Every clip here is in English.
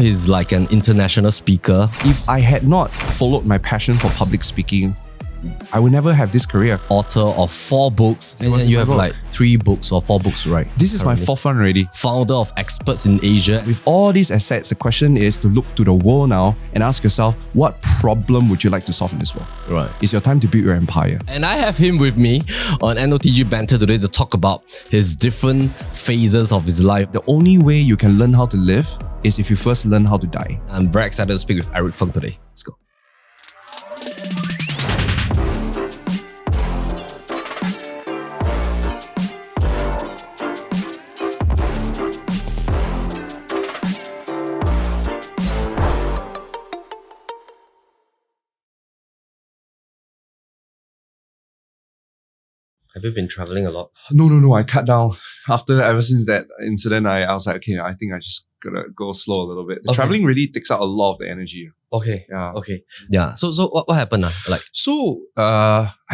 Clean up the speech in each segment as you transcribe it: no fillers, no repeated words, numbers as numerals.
He's like an international speaker. If I had not followed my passion for public speaking, I would never have this career. Author of 4 books. And was you have incredible. like 3 books or 4 books, right? This is my 4th one already. Founder of Experts in Asia. With all these assets, the question is to look to the world now and ask yourself, what problem would you like to solve in this world? Right. It's your time to build your empire. And I have him with me on NOTG Banter today to talk about his different phases of his life. The only way you can learn how to live is if you first learn how to die. I'm very excited to speak with Eric Feng today. Let's go. Have you been traveling a lot? No. I cut down. Ever since that incident, I was like, okay, I think I just gotta go slow a little bit. The traveling really takes out a lot of the energy. Okay. Yeah. Okay. Yeah. So what happened? I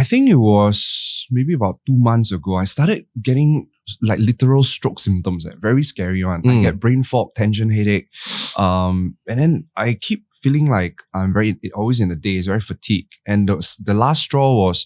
think it was maybe about 2 months ago. I started getting like literal stroke symptoms. Very scary one. I get brain fog, tension headache. And then I keep feeling like I'm always in the day, it's very fatigued. And the last straw was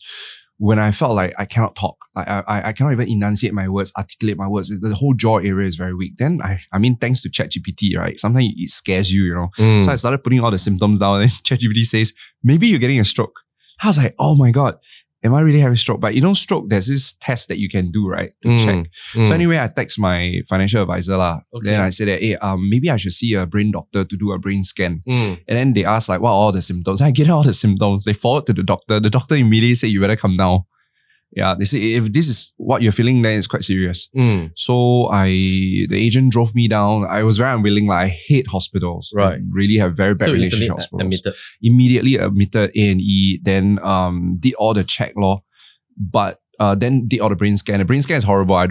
when I felt like I cannot talk. I cannot even enunciate my words, articulate my words. The whole jaw area is very weak. Then, I mean, thanks to ChatGPT, right? Sometimes it scares you, you know. So I started putting all the symptoms down and ChatGPT says, maybe you're getting a stroke. I was like, oh my God, am I really having a stroke? But you know, stroke, there's this test that you can do, right? To check. So anyway, I text my financial advisor lah. Okay. Then I said that, hey, maybe I should see a brain doctor to do a brain scan. And then they asked like, what are all the symptoms? I get all the symptoms. They forward to the doctor. The doctor immediately said, you better come down. Yeah, they say if this is what you're feeling, then it's quite serious. So the agent drove me down. I was very unwilling. Like, I hate hospitals. Right. I really have very bad relationship with hospitals. Immediately admitted A&E, then did all the check law, but then did all the brain scan. The brain scan is horrible. I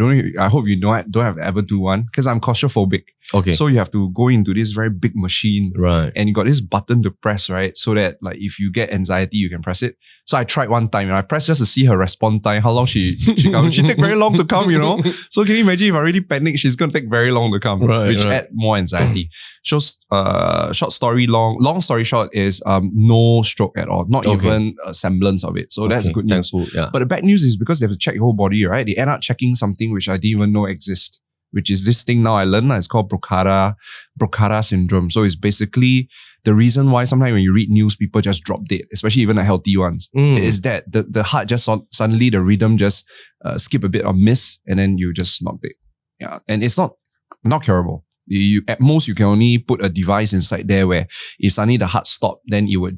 hope you don't have to ever do one because I'm claustrophobic. Okay. So you have to go into this very big machine. Right. And you got this button to press, right? So that like if you get anxiety, you can press it. So I tried one time and I pressed just to see her response time, how long she comes. She take very long to come, you know? So can you imagine if I really panic, she's going to take very long to come, which add more anxiety. Long story short is no stroke at all. Not even a semblance of it. So that's good news. Yeah. But the bad news is because they have to check your whole body, right? They end up checking something which I didn't even know exists, which is this thing now I learned. It's called Brugada Syndrome. So it's basically the reason why sometimes when you read news, people just drop dead, especially even the healthy ones, is that the heart just suddenly the rhythm just skip a bit or miss and then you just knock dead. Yeah. And it's not curable. At most, you can only put a device inside there where if suddenly the heart stopped, then you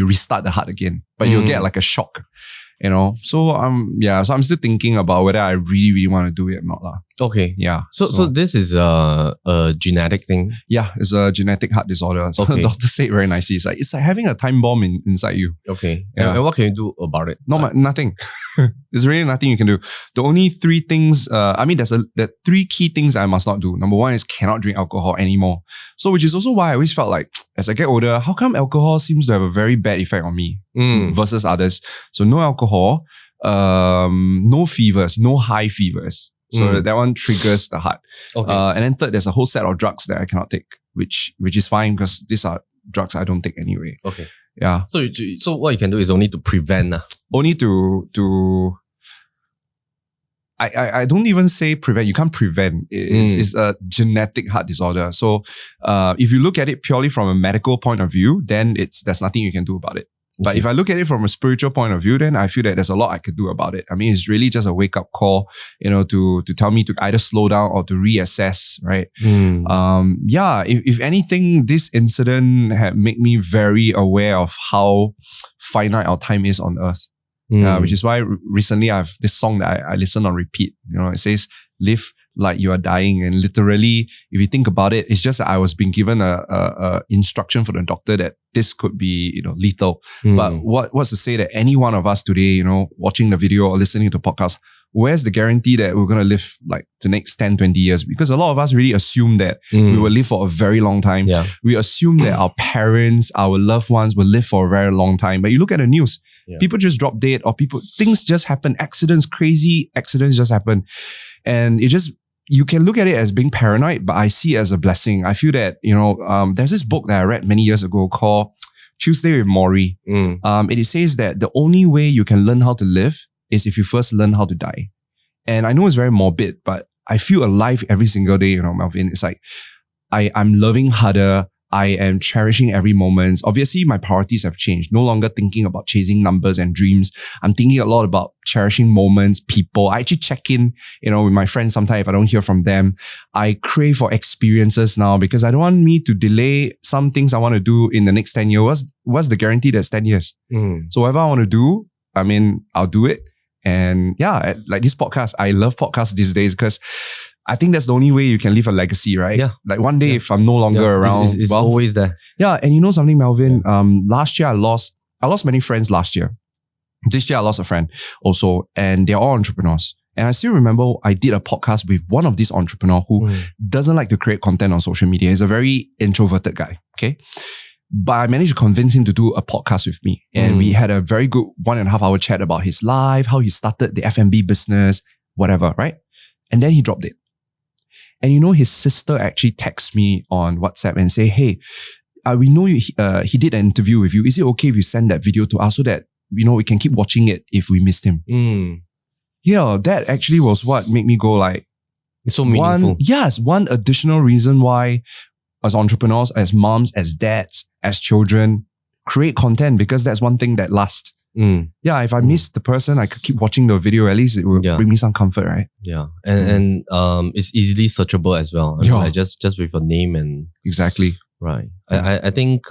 restart the heart again. But you'll get like a shock. You know, so I'm still thinking about whether I really, really want to do it or not. Okay. Yeah. So this is a genetic thing? Yeah, it's a genetic heart disorder. So the doctor said very nicely, it's like having a time bomb inside you. Okay. Yeah. And what can you do about it? Nothing. There's really nothing you can do. The only 3 things, there's 3 key things I must not do. Number 1 is cannot drink alcohol anymore. So which is also why I always felt like, as I get older, how come alcohol seems to have a very bad effect on me versus others? So no alcohol, no fevers, no high fevers. So that one triggers the heart. Okay. And then third, there's a whole set of drugs that I cannot take, which is fine because these are drugs I don't take anyway. Okay. Yeah. So what you can do is only to prevent. Only to I don't even say prevent. You can't prevent. It's a genetic heart disorder. So if you look at it purely from a medical point of view, then there's nothing you can do about it. But if I look at it from a spiritual point of view, then I feel that there's a lot I could do about it. I mean, it's really just a wake-up call, you know, to tell me to either slow down or to reassess, right? If anything, this incident had made me very aware of how finite our time is on earth. Which is why recently I have this song that I listen on repeat. You know, it says, live like you are dying. And literally, if you think about it, it's just that I was being given a instruction from the doctor that this could be, you know, lethal. But what's to say that any one of us today, you know, watching the video or listening to the podcast, where's the guarantee that we're going to live like the next 10, 20 years? Because a lot of us really assume that we will live for a very long time. Yeah. We assume that our parents, our loved ones will live for a very long time. But you look at the news, people just drop dead or things just happen. Crazy accidents just happen. And it just you can look at it as being paranoid, but I see it as a blessing. I feel that, there's this book that I read many years ago called Tuesday with Maury. It says that the only way you can learn how to live is if you first learn how to die. And I know it's very morbid, but I feel alive every single day, Melvin. It's like, I'm loving harder. I am cherishing every moment. Obviously, my priorities have changed. No longer thinking about chasing numbers and dreams. I'm thinking a lot about cherishing moments, people. I actually check in, with my friends sometimes if I don't hear from them. I crave for experiences now because I don't want me to delay some things I want to do in the next 10 years. What's the guarantee that's 10 years? So whatever I want to do, I'll do it. And yeah, like this podcast, I love podcasts these days because I think that's the only way you can leave a legacy, right? Yeah. Like one day if I'm no longer around. It's always there. Yeah. And you know something, Melvin? Last year I lost many friends last year. This year I lost a friend also, and they're all entrepreneurs. And I still remember I did a podcast with one of these entrepreneurs who doesn't like to create content on social media. He's a very introverted guy. Okay. But I managed to convince him to do a podcast with me. And we had a very good 1.5 hour chat about his life, how he started the F&B business, whatever, right? And then he dropped it. And his sister actually texted me on WhatsApp and say, hey, we know he did an interview with you. Is it okay if you send that video to us so that, we can keep watching it if we missed him? Yeah, that actually was what made me go like, it's so meaningful. One additional reason why as entrepreneurs, as moms, as dads, as children, create content because that's one thing that lasts. Yeah, if I miss the person, I could keep watching the video. At least it will bring me some comfort, right? Yeah, and it's easily searchable as well. Like just with your name and exactly right. I think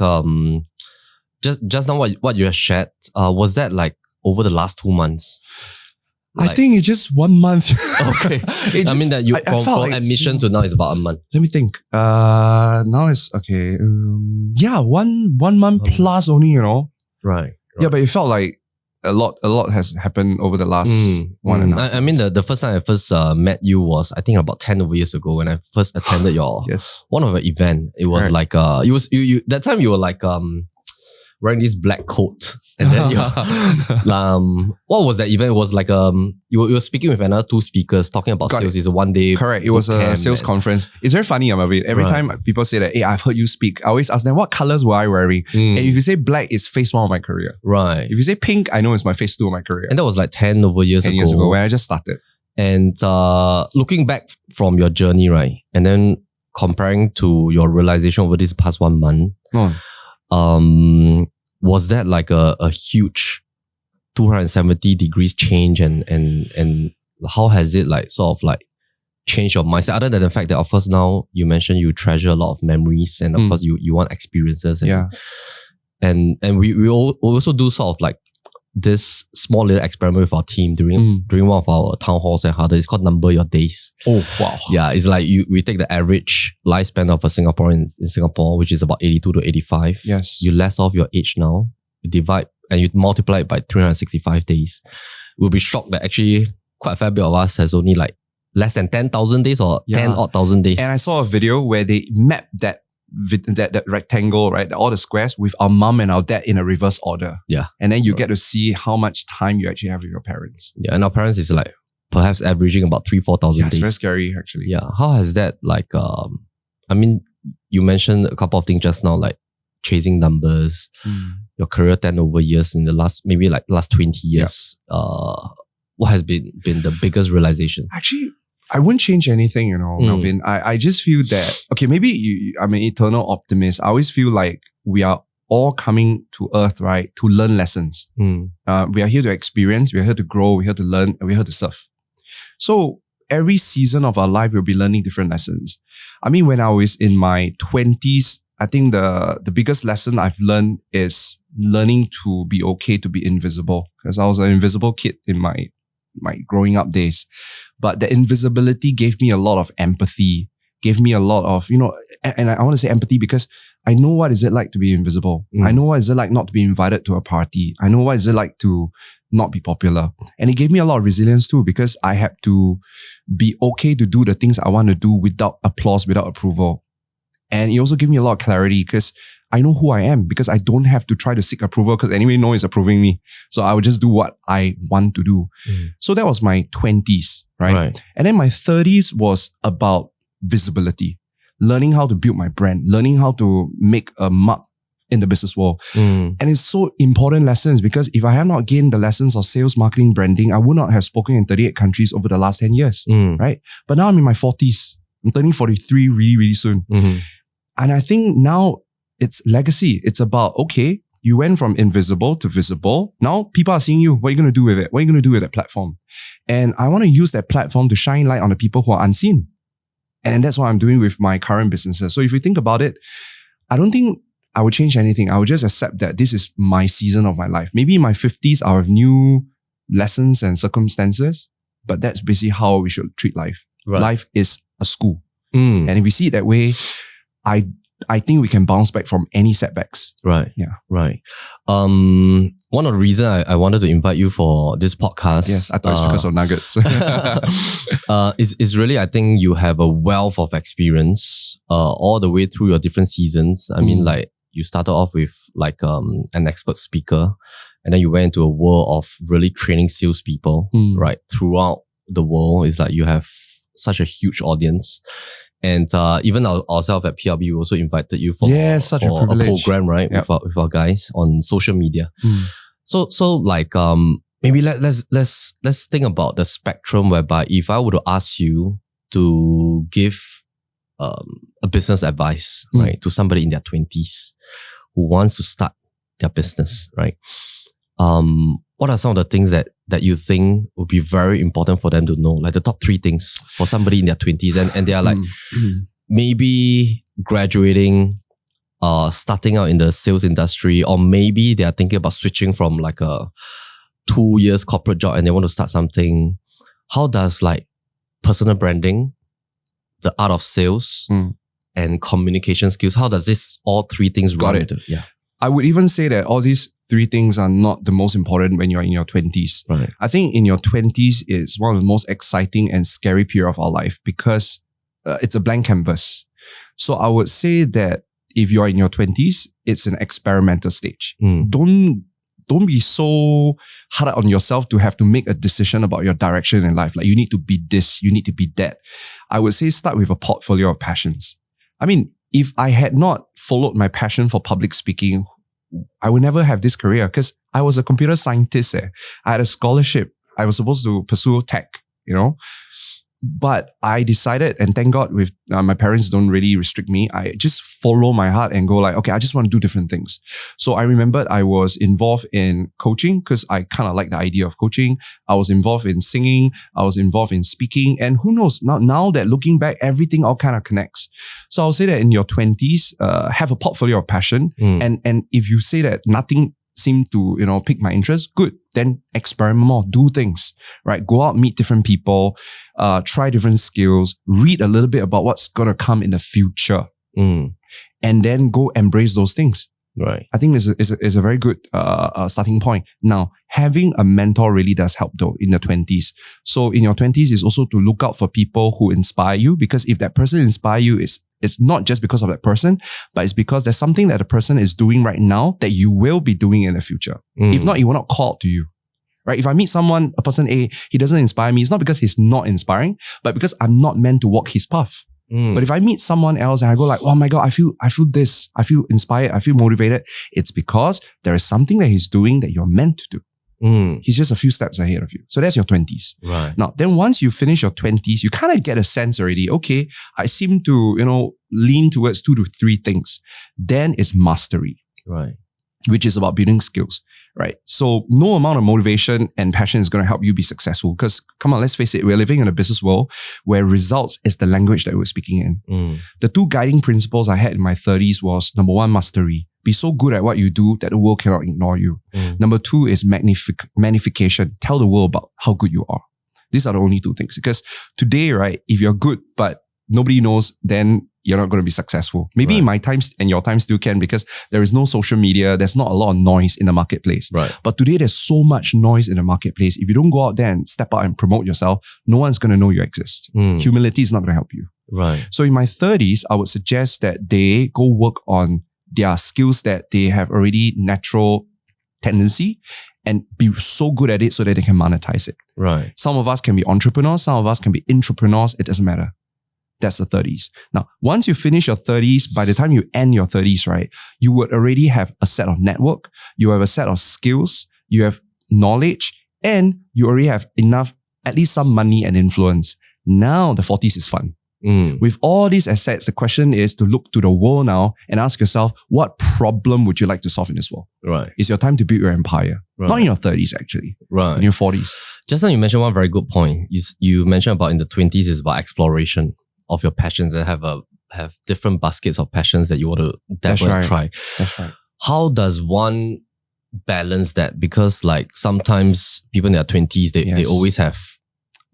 just now what you have shared was that like over the last 2 months. I think it's just 1 month. Okay, that you from admission to now is about a month. Let me think. Now it's okay. 1 month plus only. Right. Yeah, but it felt like a lot has happened over the last 1.5. The first time I first met you was I think about 10 over years ago when I first attended your one of your event. It was like you that time you were like wearing this black coat. And then what was that event? It was like you were speaking with another 2 speakers talking about sales. It's a 1 day. Correct. It was a sales conference. It's very funny, Melvin. Every time people say that, hey, I've heard you speak, I always ask them, what colors were I wearing? And if you say black, it's phase 1 of my career. Right. If you say pink, I know it's my phase 2 of my career. And that was like 10 over years ago. 10 years ago when I just started. And looking back from your journey, right? And then comparing to your realization over this past 1 month, was that like a huge 270 degrees change and how has it like sort of like changed your mindset other than the fact that of course now you mentioned you treasure a lot of memories and of course you want experiences and we also do sort of like this small little experiment with our team during one of our town halls and harder. It's called Number Your Days. Oh wow. Yeah, it's like we take the average lifespan of a Singaporean in Singapore, which is about 82 to 85. Yes. You less off your age now, you divide and you multiply it by 365 days. We'll be shocked that actually quite a fair bit of us has only like less than 10,000 days or 10,000 days. And I saw a video where they mapped that rectangle, right? All the squares with our mom and our dad in a reverse order. Yeah. And then you get to see how much time you actually have with your parents. Yeah. And our parents is like perhaps averaging about 3,000-4,000 days. It's very scary actually. Yeah. How has that like, you mentioned a couple of things just now, like chasing numbers, your career 10 over years in the last 20 years. What has been the biggest realization? Actually, I wouldn't change anything, Melvin. I just feel that, okay, maybe I'm an eternal optimist. I always feel like we are all coming to earth, right, to learn lessons. We are here to experience, we are here to grow, we're here to learn, and we're here to serve. So every season of our life, we'll be learning different lessons. When I was in my 20s, I think the biggest lesson I've learned is learning to be okay to be invisible. Because I was an invisible kid in my growing up days. But the invisibility gave me a lot of empathy, gave me a lot of, and I want to say empathy because I know what is it like to be invisible. I know what is it like not to be invited to a party. I know what is it like to not be popular. And it gave me a lot of resilience too because I had to be okay to do the things I want to do without applause, without approval. And it also gave me a lot of clarity because I know who I am because I don't have to try to seek approval because anybody knows is approving me. So I would just do what I want to do. So that was my 20s. right? And then my 30s was about visibility, learning how to build my brand, learning how to make a mark in the business world. And it's so important lessons because if I had not gained the lessons of sales, marketing, branding, I would not have spoken in 38 countries over the last 10 years, right? But now I'm in my 40s. I'm turning 43 really, really soon. And I think now it's legacy. It's about, okay, you went from invisible to visible. Now people are seeing you. What are you going to do with it? What are you going to do with that platform? And I want to use that platform to shine light on the people who are unseen. And that's what I'm doing with my current businesses. So if you think about it, I don't think I would change anything. I would just accept that this is my season of my life. Maybe in my 50s, I'll have new lessons and circumstances, but that's basically how we should treat life. Right. Life is a school. And if we see it that way, I think we can bounce back from any setbacks. Right. Yeah. Right. One of the reasons I wanted to invite you for this podcast. Yes, I thought it's because of nuggets. Is really, I think you have a wealth of experience all the way through your different seasons. I mean, like you started off with like an expert speaker, and then you went into a world of really training salespeople, right? Throughout the world, is like you have such a huge audience. And even ourselves at PLB, we also invited you for, such for a program, right? Yep. With our guys on social media. So like maybe let's think about the spectrum whereby if I were to ask you to give a business advice, right, to somebody in their 20s who wants to start their business, right? What are some of the things that you think would be very important for them to know? Like the top 3 things for somebody in their 20s and they are like maybe graduating, starting out in the sales industry, or maybe they are thinking about switching from like a 2 years corporate job and they want to start something. How does like personal branding, the art of sales and communication skills, how does this all 3 things run into? Yeah. I would even say that all these 3 things are not the most important when you're in your 20s. Right. I think in your 20s is one of the most exciting and scary period of our life because it's a blank canvas. So I would say that if you're in your 20s, it's an experimental stage. Don't be so hard on yourself to have to make a decision about your direction in life. Like you need to be this, you need to be that. I would say start with a portfolio of passions. I mean, if I had not followed my passion for public speaking, I would never have this career because I was a computer scientist. I had a scholarship. I was supposed to pursue tech, But I decided, and thank God with my parents don't really restrict me. I just follow my heart and go like, okay, I just want to do different things. So I remembered I was involved in coaching because I kind of like the idea of coaching. I was involved in singing. I was involved in speaking. And who knows, now that looking back, everything all kind of connects. So I'll say that in your 20s, have a portfolio of passion. And if you say that nothing seemed to, pique my interest, good. Then experiment more, do things, right? Go out, meet different people, try different skills, read a little bit about what's going to come in the future. And then go embrace those things. Right. I think is a very good starting point. Now, having a mentor really does help though in the 20s. So in your 20s is also to look out for people who inspire you, because if that person inspire you, it's not just because of that person, but it's because there's something that the person is doing right now that you will be doing in the future. If not, it will not call to you. Right? If I meet someone, a person A, he doesn't inspire me, it's not because he's not inspiring, but because I'm not meant to walk his path. But if I meet someone else and I go like, oh my God, I feel this, I feel inspired, I feel motivated, it's because there is something that he's doing that you're meant to do. He's just a few steps ahead of you. So that's your 20s. Right. Now, then once you finish your 20s, you kind of get a sense already, okay, I seem to, lean towards 2 to 3 things. Then it's mastery. Right. Which is about building skills, right? So no amount of motivation and passion is going to help you be successful because, come on, let's face it, we're living in a business world where results is the language that we're speaking in. The 2 guiding principles I had in my 30s was, number 1, mastery. Be so good at what you do that the world cannot ignore you. Number 2 is magnification. Tell the world about how good you are. These are the only 2 things. Because today, right, if you're good, but nobody knows, then you're not going to be successful. Maybe in my times and your time still can, because there is no social media. There's not a lot of noise in the marketplace. Right. But today there's so much noise in the marketplace. If you don't go out there and step out and promote yourself, no one's going to know you exist. Humility is not going to help you. Right. So in my 30s, I would suggest that they go work on their skills that they have already natural tendency and be so good at it so that they can monetize it. Right. Some of us can be entrepreneurs, some of us can be intrapreneurs. It doesn't matter. That's the 30s. Now, once you finish your 30s, by the time you end your 30s, right, you would already have a set of network, you have a set of skills, you have knowledge, and you already have enough, at least some money and influence. Now the 40s is fun. With all these assets, the question is to look to the world now and ask yourself, what problem would you like to solve in this world? Right. It's your time to build your empire. Right. Not in your 30s, actually. Right. In your 40s. Just now you mentioned one very good point. You mentioned about in the 20s is about exploration of your passions and have different baskets of passions that you want to definitely try. That's right. How does one balance that? Because like sometimes people in their 20s, they always have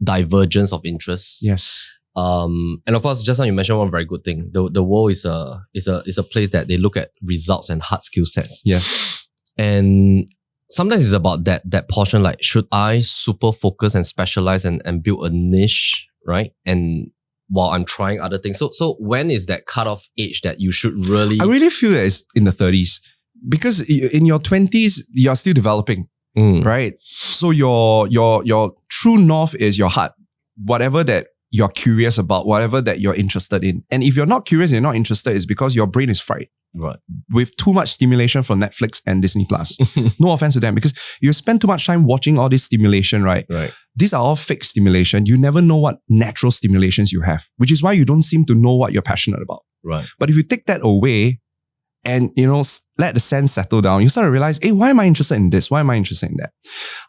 divergence of interests. Yes. And of course, just now you mentioned one very good thing. The world is a place that they look at results and hard skill sets. Yes. And sometimes it's about that portion, like, should I super focus and specialize and build a niche, right? And while I'm trying other things. So when is that cutoff age that you should really... I really feel that it's in the 30s. Because in your 20s, you're still developing, right? So your true north is your heart. Whatever that you're curious about, whatever that you're interested in. And if you're not curious and you're not interested, it's because your brain is fried. Right. With too much stimulation from Netflix and Disney Plus. No offense to them, because you spend too much time watching all this stimulation, right? Right. These are all fake stimulation. You never know what natural stimulations you have, which is why you don't seem to know what you're passionate about. Right. But if you take that away and, let the sense settle down, you start to realize, hey, why am I interested in this? Why am I interested in that?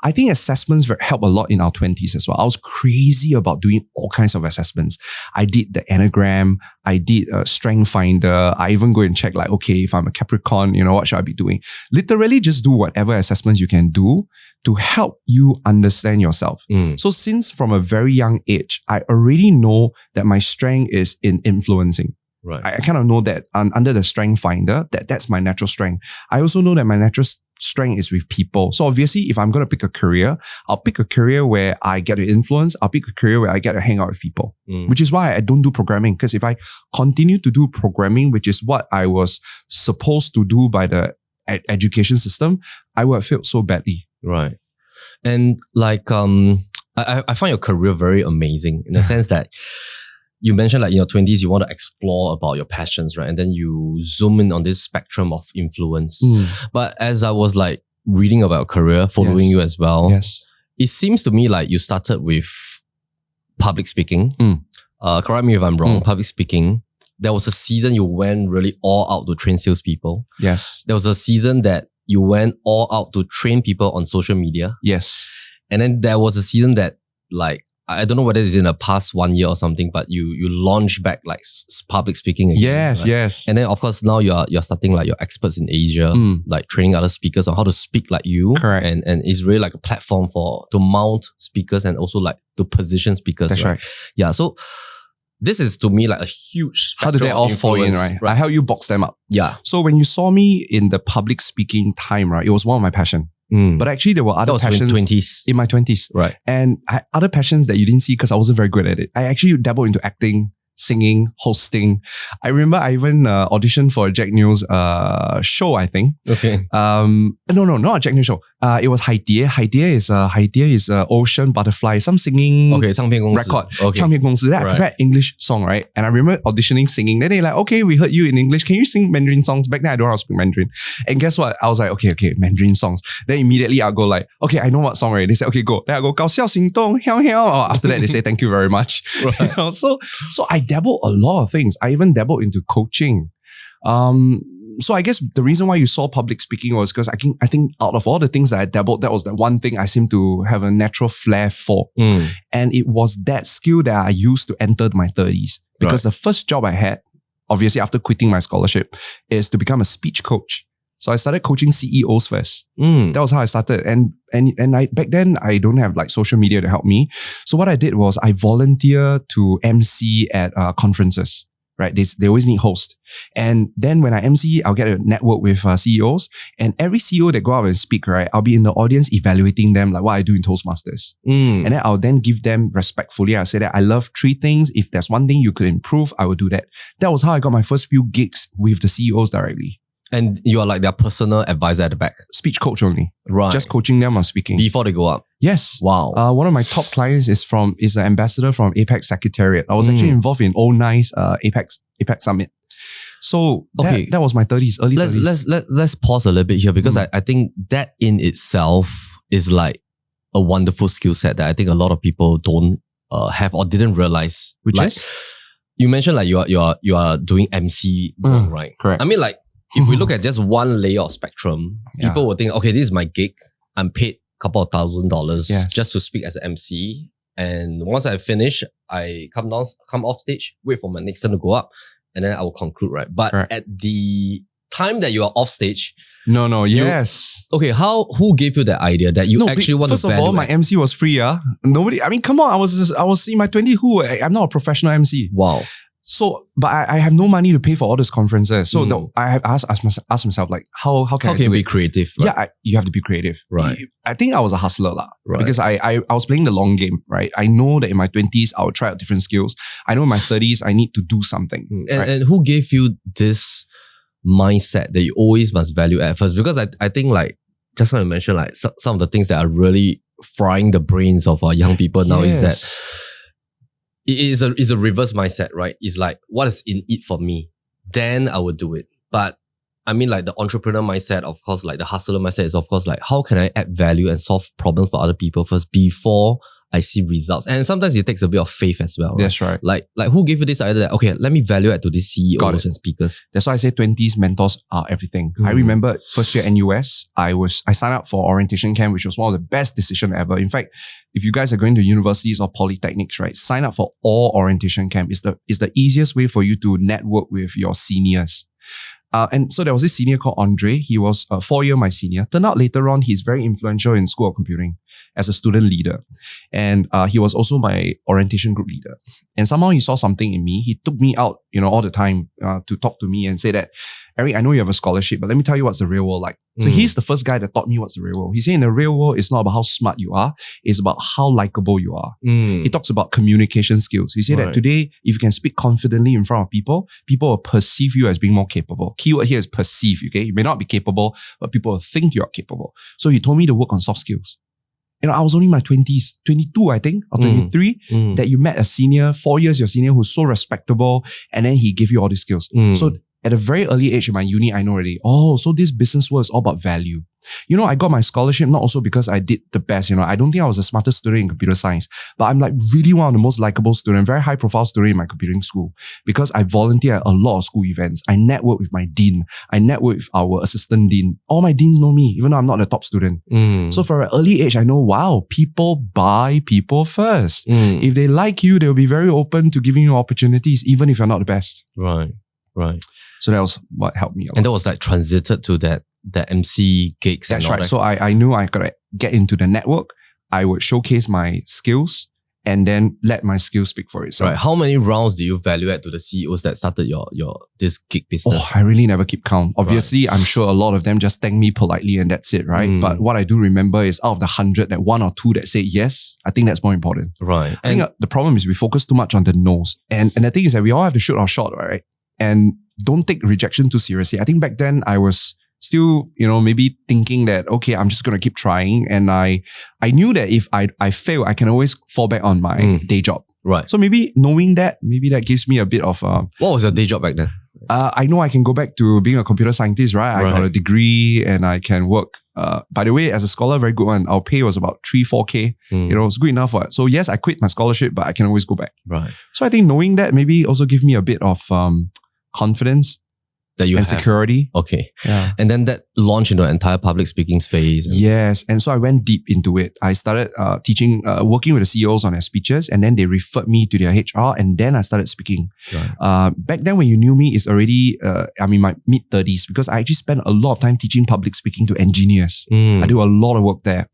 I think assessments help a lot in our 20s as well. I was crazy about doing all kinds of assessments. I did the Enneagram. I did a Strength Finder. I even go and check like, okay, if I'm a Capricorn, what should I be doing? Literally just do whatever assessments you can do to help you understand yourself. So since from a very young age, I already know that my strength is in influencing. Right. I kind of know that under the Strength Finder, that's my natural strength. I also know that my natural strength is with people. So obviously, if I'm going to pick a career, I'll pick a career where I get to influence. I'll pick a career where I get to hang out with people, which is why I don't do programming. Because if I continue to do programming, which is what I was supposed to do by the education system, I would have failed so badly. Right. And like, I find your career very amazing in the sense that you mentioned like in your 20s, you want to explore about your passions, right? And then you zoom in on this spectrum of influence. But as I was like reading about your career, following you as well, it seems to me like you started with public speaking. Correct me if I'm wrong, public speaking. There was a season you went really all out to train salespeople. Yes. There was a season that you went all out to train people on social media. Yes. And then there was a season that like, I don't know whether it's in the past 1 year or something, but you launched back like public speaking again. Yes, right? yes. And then of course now you're starting like your experts in Asia, like training other speakers on how to speak like you. Correct. And it's really like a platform to mount speakers and also like to position speakers. That's right. Yeah. So this is to me like a huge How did they all fall in, right? I help you box them up. Yeah. So when you saw me in the public speaking time, right, it was one of my passion. But actually there were other passions 20s. in my 20s. Right. And other passions that you didn't see because I wasn't very good at it. I actually dabbled into acting, singing, hosting. I remember I even auditioned for a Jack News show, I think. Okay. No, not a Jack News show. It was Haidie. Haidie is Ocean Butterfly, some singing record. 唱片公司. Then I prepared English song, right? And I remember auditioning, singing. Then they're like, okay, we heard you in English. Can you sing Mandarin songs? Back then I don't know how to speak Mandarin. And guess what? I was like, okay, Mandarin songs. Then immediately I'll go like, okay, I know what song already. They say, okay, go. Then I go, 搞笑行动, after that they say, thank you very much. Right. So I dabbled a lot of things. I even dabbled into coaching. So I guess the reason why you saw public speaking was because I think out of all the things that I dabbled, that was the one thing I seemed to have a natural flair for. And it was that skill that I used to enter my 30s. Because the first job I had, obviously after quitting my scholarship, is to become a speech coach. So I started coaching CEOs first. That was how I started. And I back then I don't have like social media to help me. So what I did was I volunteer to MC at conferences. Right, they always need hosts. And then when I MC, I'll get a network with CEOs. And every CEO that go out and speak, right, I'll be in the audience evaluating them, like what I do in Toastmasters. And then I'll then give them respectfully. I'll say that I love 3 things. If there's one thing you could improve, I will do that. That was how I got my first few gigs with the CEOs directly. And you are like their personal advisor at the back. Speech coach only. Right. Just coaching them on speaking. Before they go up. Yes. Wow. One of my top clients is an ambassador from APEX Secretariat. I was actually involved in 09's APEX Summit. So that was my 30s, early 30s. Let's pause a little bit here because I think that in itself is like a wonderful skill set that I think a lot of people don't have or didn't realize. Which like, is? You mentioned like you are doing MC work, right? Correct. I mean, like if we look at just one layer of spectrum, people will think, okay, this is my gig. I'm paid a couple of $1,000 just to speak as an MC. And once I finish, I come off stage, wait for my next turn to go up, and then I will conclude, right? But at the time that you are off stage, okay, who gave you that idea that you actually want to value? First of all, my MC was free. Nobody, I mean, come on, I was in my 20s. I'm not a professional MC. Wow. So, but I have no money to pay for all these conferences. So I have asked myself, like, how can I do be it? Creative? Right? Yeah, you have to be creative. Right. I think I was a hustler right. because I was playing the long game, right? I know that in my 20s, I would try out different skills. I know in my 30s, I need to do something. And who gave you this mindset that you always must value at first? Because I think like, just want to mention like some of the things that are really frying the brains of our young people now is that it is a reverse mindset, right? It's like, what is in it for me? Then I will do it. But I mean, like the entrepreneur mindset, of course, like the hustler mindset is of course like, how can I add value and solve problems for other people first before I see results? And sometimes it takes a bit of faith as well. Right? That's right. Like who gave you this idea that, okay, let me value add to these CEOs and speakers? That's why I say 20s mentors are everything. I remember first year NUS, I signed up for orientation camp, which was one of the best decisions ever. In fact, if you guys are going to universities or polytechnics, right, sign up for all orientation camp. It's the easiest way for you to network with your seniors. And so there was this senior called Andre. He was 4 years my senior. Turned out later on, he's very influential in School of Computing as a student leader. And he was also my orientation group leader. And somehow he saw something in me. He took me out, all the time to talk to me and say that, Eric, I know you have a scholarship, but let me tell you what's the real world like. So he's the first guy that taught me what's the real world. He said in the real world, it's not about how smart you are. It's about how likable you are. He talks about communication skills. He said that today, if you can speak confidently in front of people, people will perceive you as being more capable. Keyword here is perceive, okay? You may not be capable, but people will think you are capable. So he told me to work on soft skills. I was only in my 20s, 22, I think, or 23, that you met a senior, 4 years your senior, who's so respectable, and then he gave you all these skills. So at a very early age in my uni, I know already, so this business world is all about value. I got my scholarship not also because I did the best, I don't think I was the smartest student in computer science, but I'm like really one of the most likable students, very high profile student in my computing school because I volunteer at a lot of school events. I network with my dean. I network with our assistant dean. All my deans know me, even though I'm not the top student. So for an early age, I know, wow, people buy people first. If they like you, they'll be very open to giving you opportunities, even if you're not the best. Right. So that was what helped me a lot. And that was like transited to that MC gigs. That's right. So I knew I got to get into the network. I would showcase my skills and then let my skills speak for itself. Right. How many rounds do you value add to the CEOs that started your this gig business? I really never keep count. Obviously, I'm sure a lot of them just thank me politely and that's it, right? But what I do remember is out of the 100, that 1 or 2 that say yes, I think that's more important. Right. I think the problem is we focus too much on the no's. And the thing is that we all have to shoot our shot, right? And don't take rejection too seriously. I think back then I was still, maybe thinking that, okay, I'm just going to keep trying. And I knew that if I fail, I can always fall back on my day job. Right. So maybe knowing that, maybe that gives me a bit of... what was your day job back then? I know I can go back to being a computer scientist, right? I got a degree and I can work. By the way, as a scholar, very good one. Our pay was about 3-4K. It's good enough. So yes, I quit my scholarship, but I can always go back. Right. So I think knowing that maybe also give me a bit of confidence that you and have. Security. Okay. Yeah. And then that launched into an entire public speaking space. Yes. And so I went deep into it. I started teaching, working with the CEOs on their speeches, and then they referred me to their HR, and then I started speaking. Right. Back then when you knew me, it's already, I'm in my mid-30s because I actually spent a lot of time teaching public speaking to engineers. I do a lot of work there.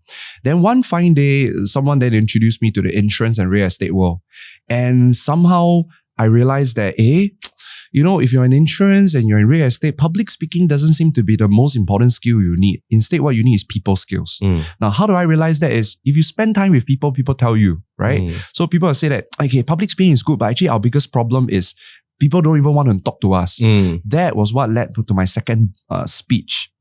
Then one fine day, someone then introduced me to the insurance and real estate world. And somehow I realized that, if you're in insurance and you're in real estate, public speaking doesn't seem to be the most important skill you need. Instead, what you need is people skills. Now, how do I realize that is if you spend time with people, people tell you, right? So people will say that, okay, public speaking is good, but actually our biggest problem is People don't even want to talk to us. That was what led to my second speech,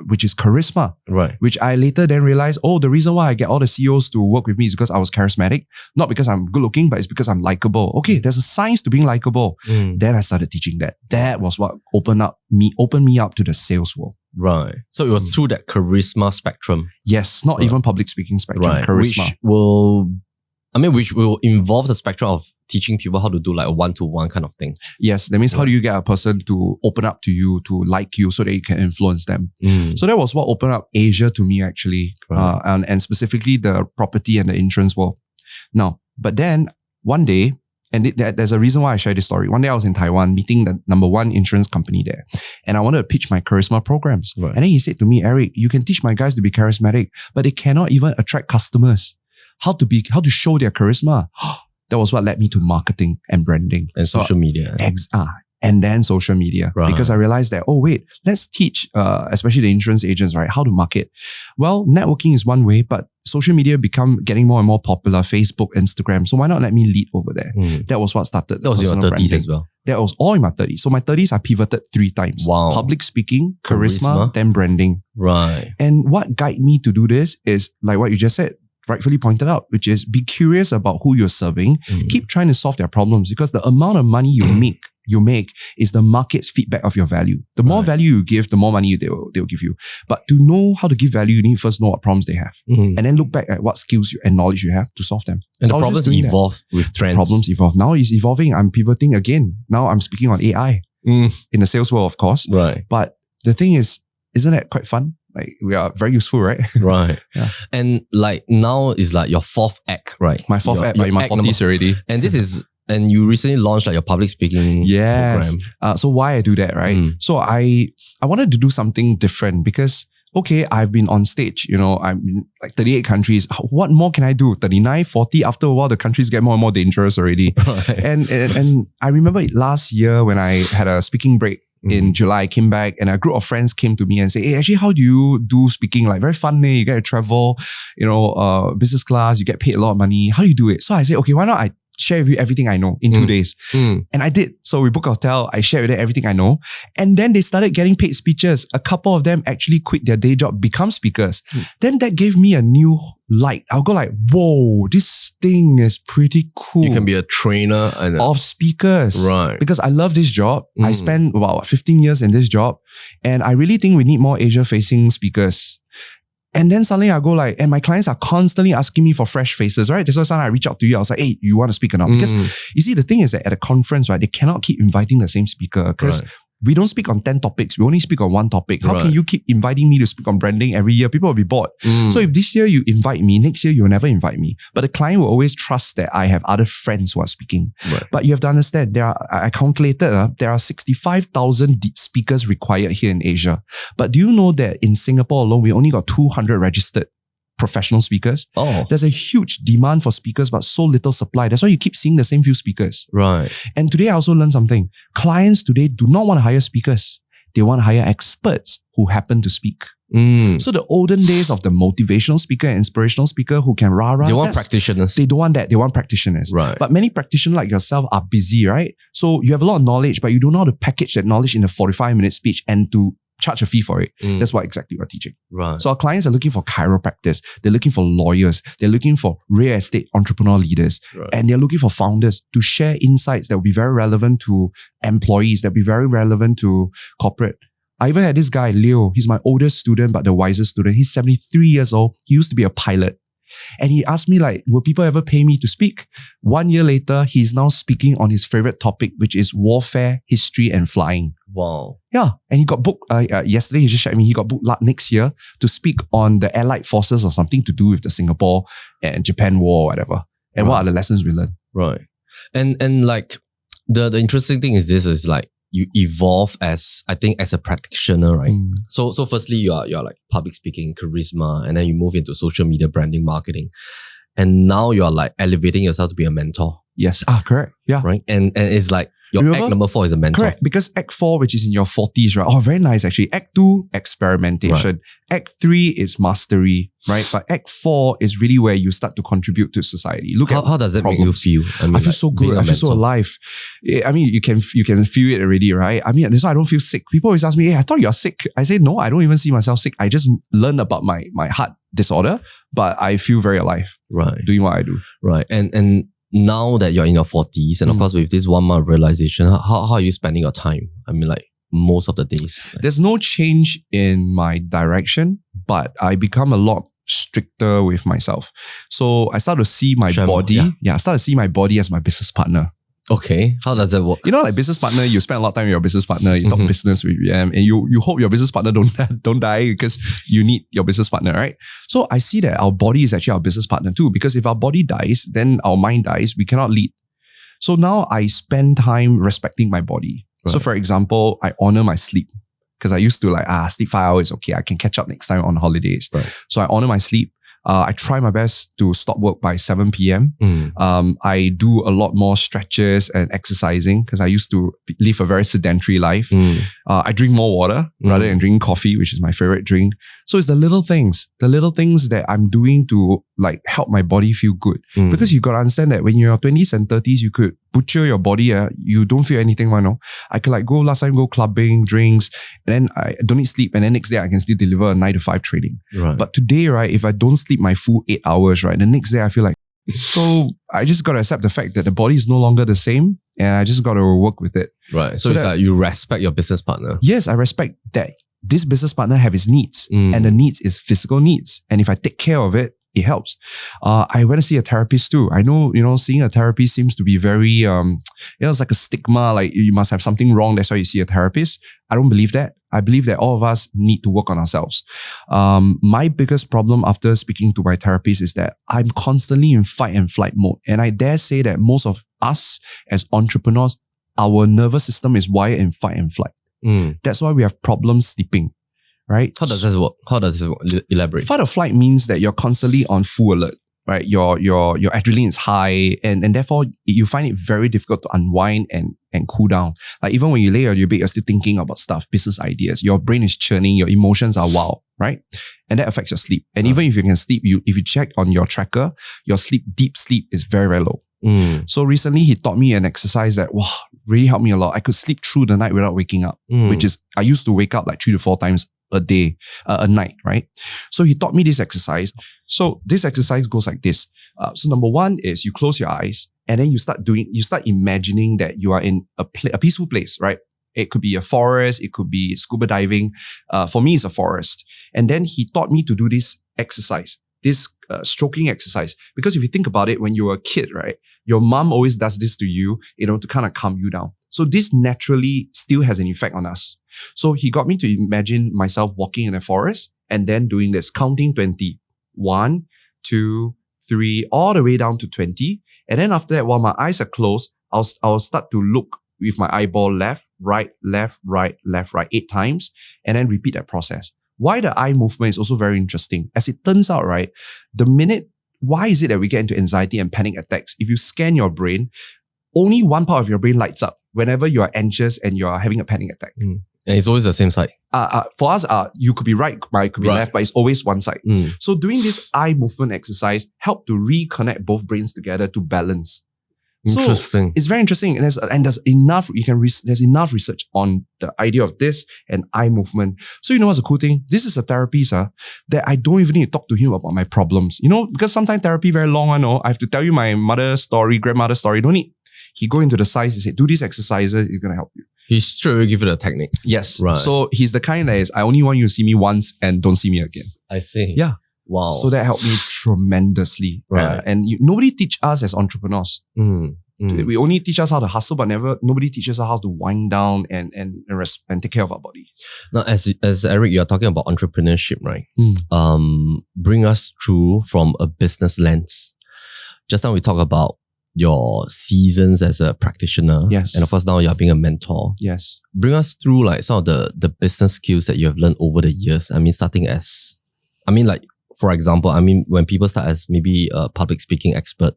which is charisma. Right. Which I later then realized, the reason why I get all the CEOs to work with me is because I was charismatic, not because I'm good looking, but it's because I'm likable. Okay, there's a science to being likable. Then I started teaching that. That was what opened me up to the sales world. Right. So it was through that charisma spectrum. Yes, not even public speaking spectrum. Right. Charisma. Which will involve the spectrum of teaching people how to do like a one-to-one kind of thing. Yes, that means how do you get a person to open up to you, to like you, so that you can influence them. So that was what opened up Asia to me actually, and specifically the property and the insurance world. Now, but then one day, and there's a reason why I share this story. One day I was in Taiwan meeting the number one insurance company there, and I wanted to pitch my charisma programs. Right. And then he said to me, Eric, you can teach my guys to be charismatic, but they cannot even attract customers. How to show their charisma. That was what led me to marketing and branding. And social media. And then social media. Right. Because I realized that, let's teach, especially the insurance agents, right, how to market. Well, networking is one way, but social media getting more and more popular, Facebook, Instagram. So why not let me lead over there? That was what started. That was in your 30s as well. That was all in my 30s. So my 30s, I pivoted 3 times. Wow. Public speaking, charisma, then branding. Right. And what guided me to do this is like what you just said, rightfully pointed out, which is be curious about who you're serving. Keep trying to solve their problems, because the amount of money you make is the market's feedback of your value. The more value you give, the more money they'll give you. But to know how to give value, you need first know what problems they have. And then look back at what skills and knowledge you have to solve them. And the problems evolve with trends. Problems evolve. Now it's evolving. I'm pivoting again. Now I'm speaking on AI in the sales world, of course. Right. But the thing is, isn't that quite fun? Like, we are very useful, right? Right. Yeah. And like now is like your 4th act, right? My 4th act, in my 40s already. And this is, and you recently launched like your public speaking program. So why I do that, right? So I wanted to do something different because, okay, I've been on stage, I'm in like 38 countries. What more can I do? 39, 40, after a while, the countries get more and more dangerous already. Right. And I remember last year when I had a speaking break, in July, I came back and a group of friends came to me and say, hey, actually, how do you do speaking? Like, very fun, you get to travel, business class, you get paid a lot of money. How do you do it? So I said, okay, why not I share with you everything I know in 2 days? And I did. So we booked a hotel, I shared with them everything I know. And then they started getting paid speeches. A couple of them actually quit their day job, become speakers. Then that gave me a new light. I'll go like, whoa, this thing is pretty cool. You can be a trainer of speakers. Right. Because I love this job. I spent about 15 years in this job. And I really think we need more Asia-facing speakers. And then suddenly I go like, and my clients are constantly asking me for fresh faces, right? That's why suddenly I reach out to you. I was like, hey, you want to speak or not? Because you see, the thing is that at a conference, right, they cannot keep inviting the same speaker because we don't speak on 10 topics. We only speak on 1 topic. How can you keep inviting me to speak on branding every year? People will be bored. So if this year you invite me, next year you'll never invite me. But the client will always trust that I have other friends who are speaking. Right. But you have to understand, I calculated, there are 65,000 speakers required here in Asia. But do you know that in Singapore alone, we only got 200 registered professional speakers? There's a huge demand for speakers, but so little supply. That's why you keep seeing the same few speakers. Right. And today I also learned something. Clients today do not want to hire speakers. They want to hire experts who happen to speak. So the olden days of the motivational speaker, inspirational speaker who can rah-rah. They want practitioners. They don't want that. They want practitioners. Right. But many practitioners like yourself are busy, right? So you have a lot of knowledge, but you don't know how to package that knowledge in a 45-minute speech and to charge a fee for it. That's what exactly we're teaching. Right. So our clients are looking for chiropractors. They're looking for lawyers. They're looking for real estate entrepreneur leaders. Right. And they're looking for founders to share insights that will be very relevant to employees, that will be very relevant to corporate. I even had this guy, Leo. He's my oldest student, but the wisest student. He's 73 years old. He used to be a pilot. And he asked me like, will people ever pay me to speak? 1 year later, he's now speaking on his favorite topic, which is warfare, history, and flying. Wow. Yeah. And he got booked, yesterday he just shared me, he got booked next year to speak on the Allied Forces or something to do with the Singapore and Japan war or whatever. And what are the lessons we learned? Right. And like, the interesting thing is this is like, you evolve as a practitioner, right? So firstly, you're like public speaking, charisma, and then you move into social media, branding, marketing. And now you're like elevating yourself to be a mentor. Yes. Correct. Yeah. Right. And it's like Your Remember? act number 4 is a mentor. Correct, because Act 4, which is in your 40s, right? Oh, very nice actually. Act 2, experimentation. Right. Act 3 is mastery, right? But Act 4 is really where you start to contribute to society. How does that make you feel? I feel so good. I feel so alive. I mean, you can feel it already, right? I mean, that's why I don't feel sick. People always ask me, hey, I thought you're sick. I say, no, I don't even see myself sick. I just learned about my heart disorder, but I feel very alive. Right. Doing what I do. Right. And now that you're in your 40s, and of course with this 1 month realization, how are you spending your time? I mean, like most of the days. There's no change in my direction, but I become a lot stricter with myself. So I start to see my body. I start to see my body as my business partner. Okay. How does that work? You know, like business partner, you spend a lot of time with your business partner, you talk business with them, and you hope your business partner don't die because you need your business partner, right? So I see that our body is actually our business partner too, because if our body dies, then our mind dies, we cannot lead. So now I spend time respecting my body. Right. So for example, I honor my sleep because I used to sleep 5 hours, okay, I can catch up next time on holidays. Right. So I honor my sleep. I try my best to stop work by 7 p.m. I do a lot more stretches and exercising because I used to live a very sedentary life. I drink more water rather than drinking coffee, which is my favorite drink. So it's the little things that I'm doing to like help my body feel good. Because you got to understand that when you're in your 20s and 30s, you could butcher your body. You don't feel anything, I could last time go clubbing, drinks, and then I don't need sleep. And then next day I can still deliver a 9 to 5 trading. Right. But today, right, if I don't sleep my full 8 hours, right, the next day I feel like, so I just got to accept the fact that the body is no longer the same and I just got to work with it. Right. So it's like you respect your business partner. Yes, I respect that this business partner have his needs and the needs is physical needs. And if I take care of it, it helps. I went to see a therapist too. I know, seeing a therapist seems to be very, it's like a stigma, like you must have something wrong. That's why you see a therapist. I don't believe that. I believe that all of us need to work on ourselves. My biggest problem after speaking to my therapist is that I'm constantly in fight and flight mode. And I dare say that most of us as entrepreneurs, our nervous system is wired in fight and flight. That's why we have problems sleeping. Right? How does this work? Elaborate? Fight or flight means that you're constantly on full alert, right? Your adrenaline is high and therefore you find it very difficult to unwind and cool down. Like even when you lay on your bed, you're still thinking about stuff, business ideas. Your brain is churning, your emotions are wild, right? And that affects your sleep. And even if you can sleep, if you check on your tracker, your deep sleep is very, very low. So recently he taught me an exercise that really helped me a lot. I could sleep through the night without waking up, which is, I used to wake up like 3 to 4 times a night, right? So he taught me this exercise. So this exercise goes like this. So number 1 is you close your eyes and then you start imagining that you are in a peaceful place, right? It could be a forest, it could be scuba diving. For me, it's a forest. And then he taught me to do this exercise, this stroking exercise. Because if you think about it, when you were a kid, right, your mom always does this to you, to kind of calm you down. So this naturally still has an effect on us. So he got me to imagine myself walking in a forest and then doing this, counting 20. 1, 2, 3, all the way down to 20. And then after that, while my eyes are closed, I'll start to look with my eyeball left, right, 8 times, and then repeat that process. Why the eye movement is also very interesting. As it turns out, right, why is it that we get into anxiety and panic attacks? If you scan your brain, only one part of your brain lights up whenever you are anxious and you are having a panic attack. And it's always the same side. For us, you could be right, I could be left, but it's always one side. So doing this eye movement exercise helped to reconnect both brains together to balance. Interesting. So it's very interesting. And there's enough, there's enough research on the idea of this and eye movement. So you know what's a cool thing? This is a therapist that I don't even need to talk to him about my problems. Because sometimes therapy very long, I have to tell you my mother's story, grandmother's story. Don't need. He go into the science, he said, do these exercises, it's going to help you. He straight away give you the technique. Yes. Right. So he's the kind that is, I only want you to see me once and don't see me again. I see. Yeah. Wow. So that helped me tremendously. Right. And nobody teach us as entrepreneurs. We only teach us how to hustle, but nobody teaches us how to wind down and take care of our body. Now, as Eric, you're talking about entrepreneurship, right? Bring us through from a business lens. Just now we talked about your seasons as a practitioner. Yes. And of course now you're being a mentor. Yes. Bring us through like some of the business skills that you have learned over the years. For example, when people start as maybe a public speaking expert,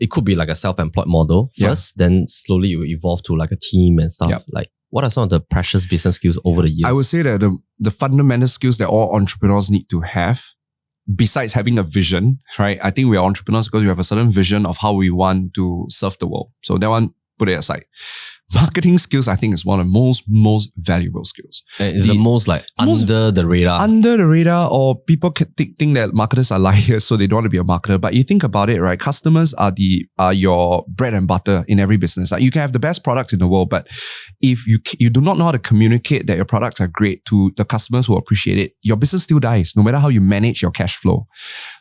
it could be like a self-employed model first, then slowly it will evolve to like a team and stuff. Like, what are some of the precious business skills over the years? I would say that the fundamental skills that all entrepreneurs need to have, besides having a vision, right? I think we are entrepreneurs because we have a certain vision of how we want to serve the world. So that one, put it aside. Marketing skills, I think, is one of the most valuable skills. And it's the most like under the radar. Under the radar, or people think that marketers are liars, so they don't want to be a marketer. But you think about it, right? Customers are your bread and butter in every business. Like, you can have the best products in the world, but if you do not know how to communicate that your products are great to the customers who appreciate it, your business still dies, no matter how you manage your cash flow.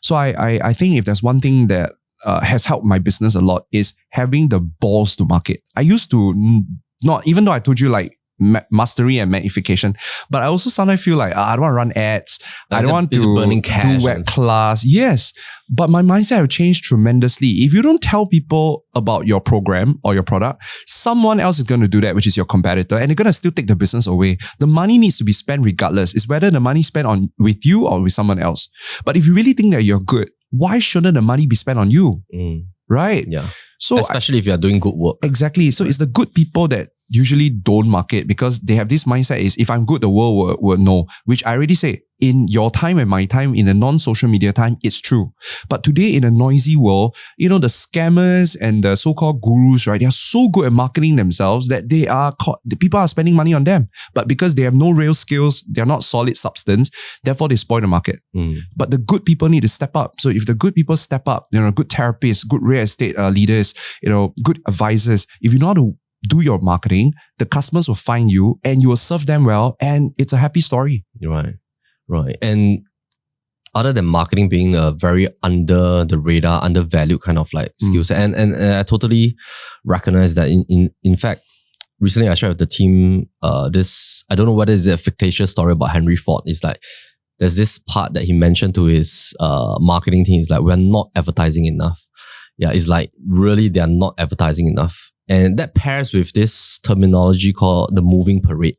So I think if there's one thing that has helped my business a lot is having the balls to market. I used to not, even though I told you like mastery and magnification, but I also sometimes feel like I don't want to run ads. I don't want to do web class. Yes. But my mindset have changed tremendously. If you don't tell people about your program or your product, someone else is going to do that, which is your competitor, and they're going to still take the business away. The money needs to be spent regardless. It's whether the money spent on with you or with someone else. But if you really think that you're good, why shouldn't the money be spent on you? Right? Yeah. So especially if you're doing good work. Exactly. So it's the good people that usually don't market because they have this mindset is, if I'm good, the world will know, which I already say, in your time and my time, in the non-social media time, it's true. But today in a noisy world, the scammers and the so-called gurus, right? They are so good at marketing themselves that the people are spending money on them. But because they have no real skills, they're not solid substance, therefore they spoil the market. But the good people need to step up. So if the good people step up, good therapists, good real estate leaders, good advisors, if you know how to do your marketing, the customers will find you and you will serve them well, and it's a happy story. Right. And other than marketing being a very under the radar, undervalued kind of like skill set, and I totally recognize that in fact, recently I shared with the team this, I don't know whether it's a fictitious story about Henry Ford. It's like, there's this part that he mentioned to his marketing team. It's like, we're not advertising enough. Yeah, it's like, really, they're not advertising enough. And that pairs with this terminology called the moving parade.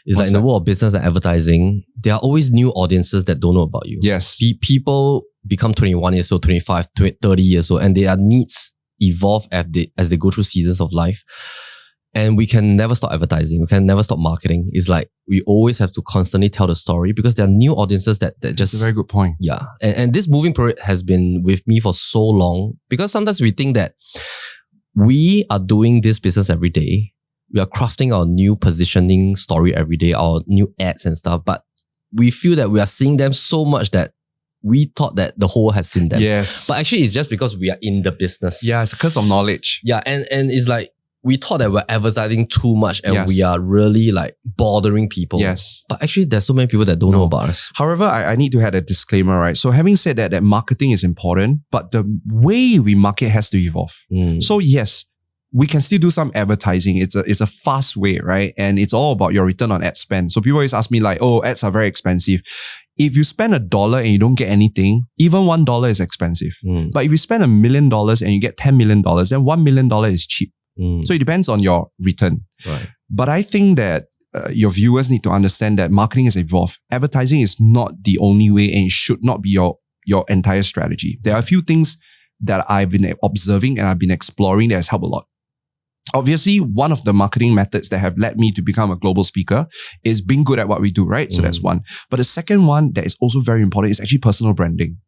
It's like in the world of business and advertising, there are always new audiences that don't know about you. Yes. People become 21 years old, 25, 30 years old, and their needs evolve as they go through seasons of life. And we can never stop advertising. We can never stop marketing. It's like, we always have to constantly tell the story because there are new audiences that just... That's a very good point. Yeah. And this moving parade has been with me for so long because sometimes we think that we are doing this business every day. We are crafting our new positioning story every day, our new ads and stuff. But we feel that we are seeing them so much that we thought that the whole world has seen them. Yes. But actually, it's just because we are in the business. Yeah, it's a curse of knowledge. Yeah, and it's like, we thought that we're advertising too much and we are really like bothering people. Yes. But actually, there's so many people that don't know about us. However, I need to add a disclaimer, right? So having said that marketing is important, but the way we market has to evolve. So yes, we can still do some advertising. It's a fast way, right? And it's all about your return on ad spend. So people always ask me like, oh, ads are very expensive. If you spend $1 and you don't get anything, even $1 is expensive. But if you spend $1 million and you get $10 million, then $1 million is cheap. So it depends on your return. Right. But I think that your viewers need to understand that marketing has evolved. Advertising is not the only way and it should not be your entire strategy. There are a few things that I've been observing and I've been exploring that has helped a lot. Obviously, one of the marketing methods that have led me to become a global speaker is being good at what we do, right? So that's one. But the second one that is also very important is actually personal branding.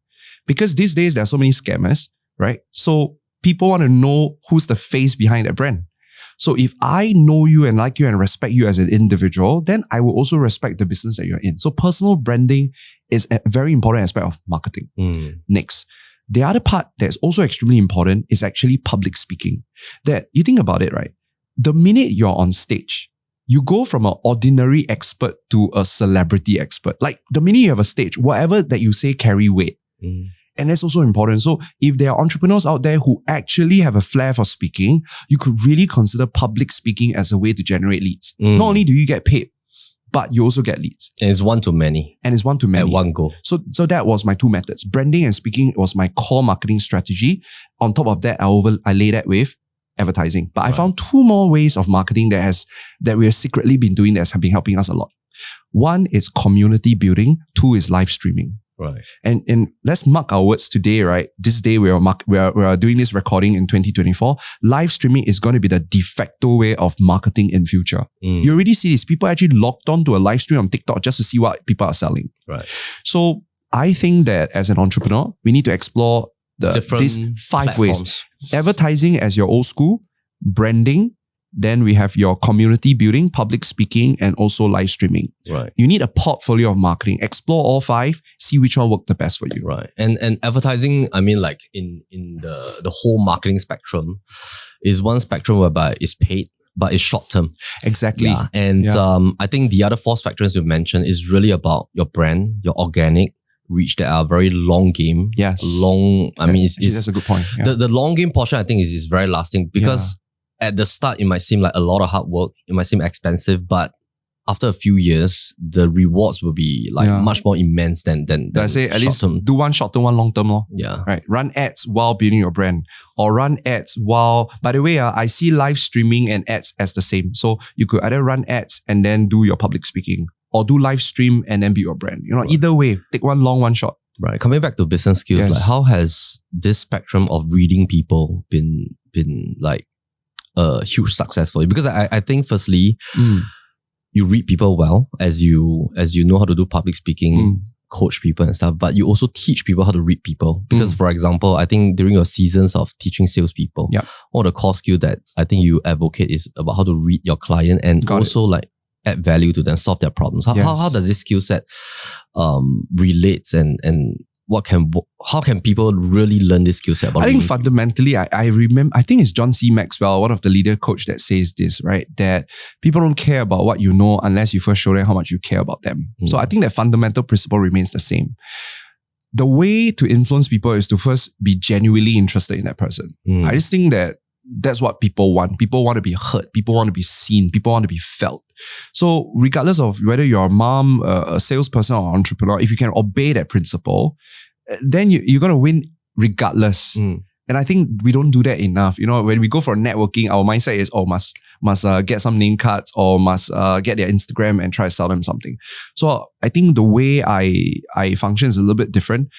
Because these days, there are so many scammers, right? So people want to know who's the face behind that brand. So if I know you and like you and respect you as an individual, then I will also respect the business that you're in. So personal branding is a very important aspect of marketing. Next, the other part that's also extremely important is actually public speaking. That you think about it, right? The minute you're on stage, you go from an ordinary expert to a celebrity expert. Like the minute you have a stage, whatever that you say carry weight. And that's also important. So if there are entrepreneurs out there who actually have a flair for speaking, you could really consider public speaking as a way to generate leads. Not only do you get paid, but you also get leads. And it's one to many. At one go. So that was my two methods. Branding and speaking was my core marketing strategy. On top of that, I lay that with advertising. But I found two more ways of marketing that we have secretly been doing that has been helping us a lot. One is community building. Two is live streaming. Right. And let's mark our words today, right? This day we are doing this recording in 2024. Live streaming is going to be the de facto way of marketing in future. You already see this. People actually logged on to a live stream on TikTok just to see what people are selling. Right. So I think that as an entrepreneur, we need to explore these 5 ways. Advertising as your old school, branding, then we have your community building, public speaking, and also live streaming. Right. You need a portfolio of marketing. Explore all 5, see which one worked the best for you. Right. And advertising, I mean, like in the whole marketing spectrum is one spectrum whereby it's paid, but it's short term. Exactly. Yeah. And I think the other 4 spectrums you mentioned is really about your brand, your organic reach that are very long game. Yes. I mean, that's a good point. Yeah. The long game portion, I think, is very lasting because at the start, it might seem like a lot of hard work. It might seem expensive, but after a few years, the rewards will be like much more immense than I say at least do one short term, one long term. Yeah. Right. Run ads while building your brand, or run ads while, by the way, I see live streaming and ads as the same. So you could either run ads and then do your public speaking, or do live stream and then build your brand. Either way, take one long, one short. Right. Coming back to business skills, like how has this spectrum of reading people been like a huge success for you? Because I think firstly, you read people well as you know how to do public speaking, coach people and stuff, but you also teach people how to read people. Because for example, I think during your seasons of teaching salespeople, one of the core skill that I think you advocate is about how to read your client and like add value to them, solve their problems. How does this skill set relates and how can people really learn this skill set? I think fundamentally, I remember, I think it's John C. Maxwell, one of the leader coach, that says this, right? That people don't care about what you know unless you first show them how much you care about them. So I think that fundamental principle remains the same. The way to influence people is to first be genuinely interested in that person. I just think that that's what people want. People want to be heard. People want to be seen. People want to be felt. So regardless of whether you're a mom, a salesperson, or entrepreneur, if you can obey that principle, then you're going to win regardless. And I think we don't do that enough. When we go for networking, our mindset is, must get some name cards, or must get their Instagram and try to sell them something. So I think the way I function is a little bit different.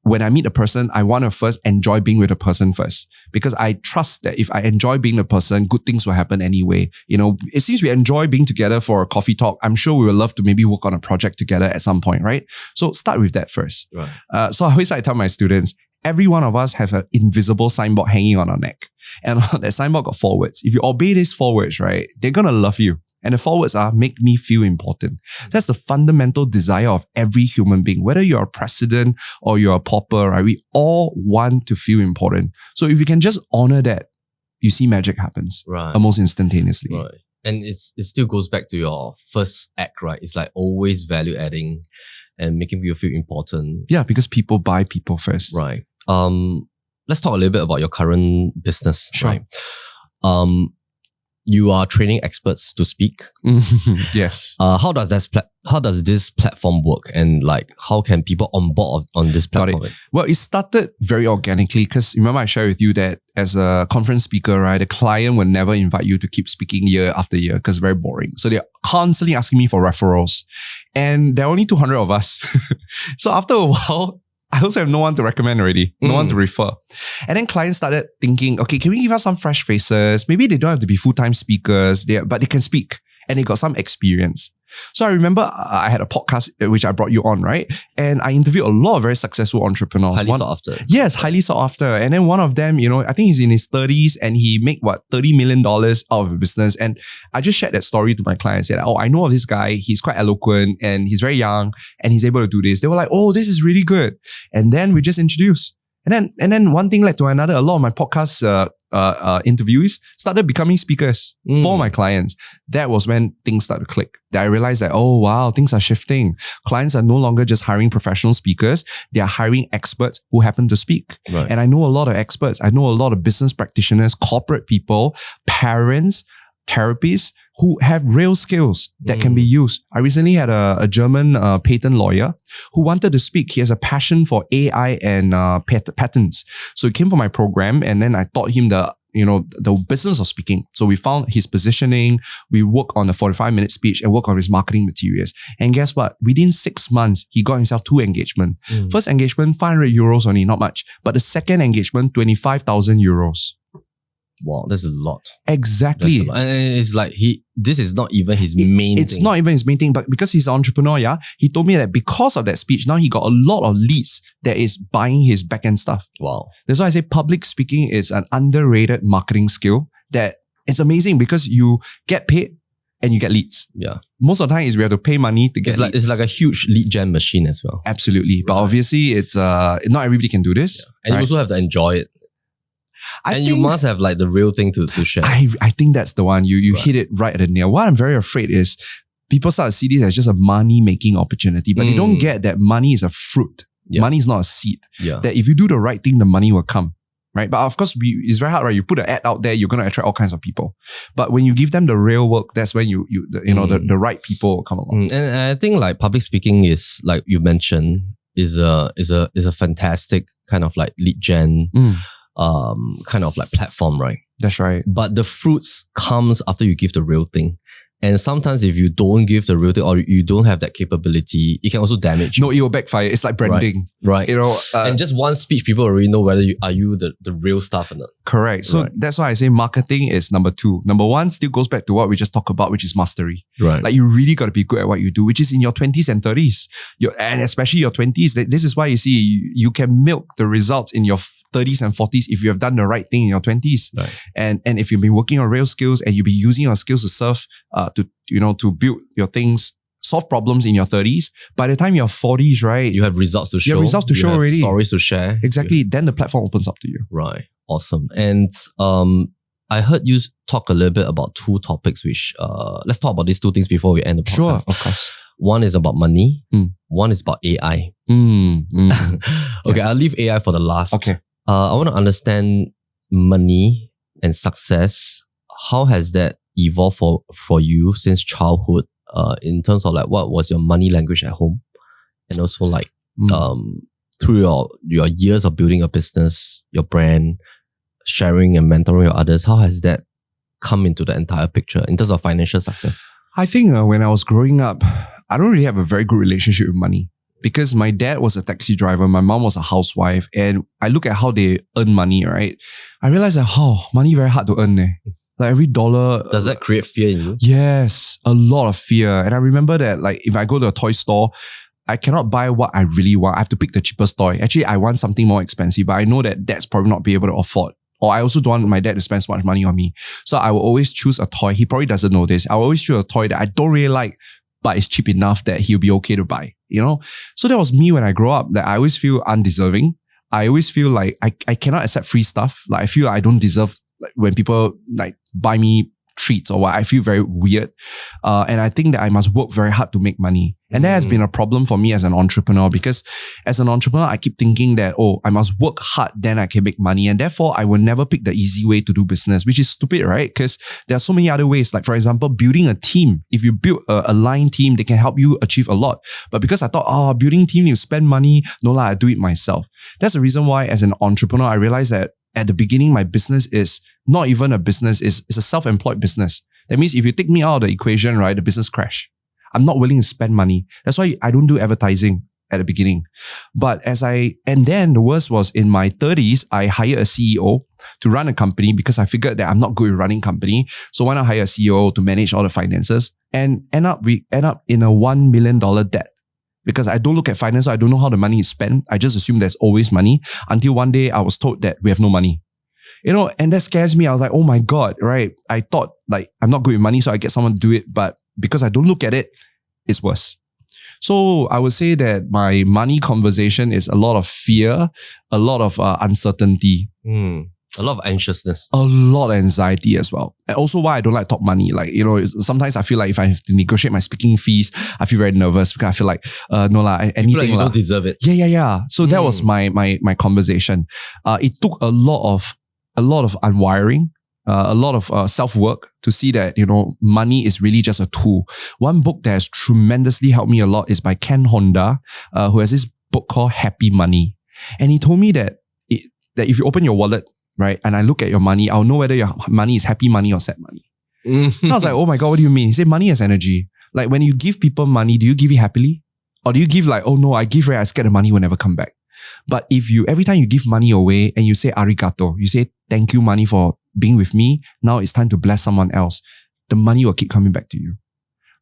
When I meet a person, I want to first enjoy being with a person first, because I trust that if I enjoy being a person, good things will happen anyway. It seems we enjoy being together for a coffee talk. I'm sure we would love to maybe work on a project together at some point, right? So start with that first. Right. So I always tell my students, every one of us have an invisible signboard hanging on our neck. And that signboard got 4 words. If you obey these 4 words, right, they're going to love you. And the 4 words are, make me feel important. That's the fundamental desire of every human being. Whether you're a president or you're a pauper, right? We all want to feel important. So if you can just honor that, you see magic happens almost instantaneously. Right. And it still goes back to your first act, right? It's like always value adding and making people feel important. Yeah, because people buy people first. Right. Let's talk a little bit about your current business. Sure. Right? You are training experts to speak. Yes. How does this platform work, and like how can people onboard on this platform? Got it. Well, it started very organically because remember I shared with you that as a conference speaker, right, the client will never invite you to keep speaking year after year because it's very boring. So they're constantly asking me for referrals, and there are only 200 of us. So after a while, I also have no one to recommend already, no one to refer. And then clients started thinking, okay, can we give us some fresh faces? Maybe they don't have to be full-time speakers, but they can speak and they got some experience. So I remember I had a podcast which I brought you on, right? And I interviewed a lot of very successful entrepreneurs. Highly sought after. Yes, highly sought after. And then one of them, I think he's in his 30s and he made $30 million out of a business. And I just shared that story to my clients. Said, I know of this guy. He's quite eloquent and he's very young and he's able to do this. They were like, oh, this is really good. And then we just introduced. And then one thing led to another. A lot of my podcast interviewees started becoming speakers for my clients. That was when things started to click. That I realized that, oh wow, things are shifting. Clients are no longer just hiring professional speakers. They are hiring experts who happen to speak. Right. And I know a lot of experts. I know a lot of business practitioners, corporate people, parents, therapists who have real skills that can be used. I recently had a German patent lawyer who wanted to speak. He has a passion for AI and patents. So he came for my program and then I taught him the the business of speaking. So we found his positioning, we work on a 45-minute speech and work on his marketing materials. And guess what? Within 6 months, he got himself 2 engagements. First engagement, 500 euros only, not much. But the second engagement, 25,000 euros. Wow, that's a lot. Exactly. That's a lot. And it's like this is not even his main thing. It's not even his main thing, but because he's an entrepreneur, he told me that because of that speech, now he got a lot of leads that is buying his back-end stuff. Wow. That's why I say public speaking is an underrated marketing skill that it's amazing because you get paid and you get leads. Yeah. Most of the time is we have to pay money to get leads. It's like a huge lead gen machine as well. Absolutely. But obviously it's not everybody can do this. Yeah. And you also have to enjoy it. You must have like the real thing to share. I think that's the one. You hit it right at the nail. What I'm very afraid is people start to see this as just a money-making opportunity, but they don't get that money is a fruit. Yeah. Money is not a seed. Yeah. That if you do the right thing, the money will come. Right? But of course, it's very hard, right? You put an ad out there, you're going to attract all kinds of people. But when you give them the real work, that's when the right people will come along. And I think like public speaking is, like you mentioned, is a fantastic kind of like lead gen kind of like platform, right? That's right. But the fruits comes after you give the real thing. And sometimes if you don't give the real thing or you don't have that capability, it can also damage you. No, it will backfire. It's like branding. Right. And just one speech, people already know whether you are the real stuff or not. Correct. So that's why I say marketing is number 2. Number 1 still goes back to what we just talked about, which is mastery. Right. Like you really got to be good at what you do, which is in your 20s and 30s. And especially your 20s. This is why you see you can milk the results in your 30s and 40s if you have done the right thing in your 20s. Right. And if you've been working on real skills and you've been using your skills to serve, to build your things, solve problems in your 30s. By the time you're 40s, right? You have results to show. You have results to show already. Stories to share. Exactly. Then the platform opens up to you. Right. Awesome. And I heard you talk a little bit about 2 topics, which let's talk about these 2 things before we end the podcast. Sure, of course. One is about money. One is about AI. Okay, yes. I'll leave AI for the last. Okay. I want to understand money and success. How has that evolved for you since childhood? In terms of like what was your money language at home, and also like through your years of building a business, your brand, sharing and mentoring others, how has that come into the entire picture in terms of financial success? I think when I was growing up, I don't really have a very good relationship with money because my dad was a taxi driver, my mom was a housewife, and I look at how they earn money, right? I realized that money very hard to earn. Like every dollar. Does that create fear in you? Yes, a lot of fear. And I remember that like if I go to a toy store, I cannot buy what I really want. I have to pick the cheapest toy. Actually, I want something more expensive, but I know that dad's probably not be able to afford. Or I also don't want my dad to spend so much money on me. So I will always choose a toy. He probably doesn't know this. I will always choose a toy that I don't really like, but it's cheap enough that he'll be okay to buy, So that was me when I grew up, that I always feel undeserving. I always feel like I cannot accept free stuff. Like I feel like I don't deserve like when people like buy me treats or what, I feel very weird. And I think that I must work very hard to make money. And that has been a problem for me as an entrepreneur, because as an entrepreneur, I keep thinking that, I must work hard, then I can make money. And therefore, I will never pick the easy way to do business, which is stupid, right? Because there are so many other ways. Like for example, building a team. If you build a line team, they can help you achieve a lot. But because I thought, building team, you spend money. No lah, I do it myself. That's the reason why as an entrepreneur, I realized that at the beginning, my business is not even a business, it's a self-employed business. That means if you take me out of the equation, right, the business crash. I'm not willing to spend money. That's why I don't do advertising at the beginning. But and then the worst was in my 30s, I hired a CEO to run a company because I figured that I'm not good at running company. So why not hire a CEO to manage all the finances? And we end up in a $1 million debt. Because I don't look at finance, so I don't know how the money is spent. I just assume there's always money until one day I was told that we have no money. And that scares me. I was like, oh my God, right? I thought like I'm not good with money, so I get someone to do it. But because I don't look at it, it's worse. So I would say that my money conversation is a lot of fear, a lot of uncertainty. A lot of anxiousness. A lot of anxiety as well. And also why I don't like talk money. Like, sometimes I feel like if I have to negotiate my speaking fees, I feel very nervous because I feel like, no lah, anything you feel like you don't deserve it. Yeah. So that was my conversation. It took a lot of unwiring, a lot of self-work to see that, money is really just a tool. One book that has tremendously helped me a lot is by Ken Honda, who has this book called Happy Money. And he told me that if you open your wallet, right? And I look at your money, I'll know whether your money is happy money or sad money. And I was like, oh my God, what do you mean? He said, money has energy. Like when you give people money, do you give it happily? Or do you give like, oh no, I give, right? I scared the money will never come back. But if you, every time you give money away and you say arigato, you say, thank you money for being with me. Now it's time to bless someone else. The money will keep coming back to you,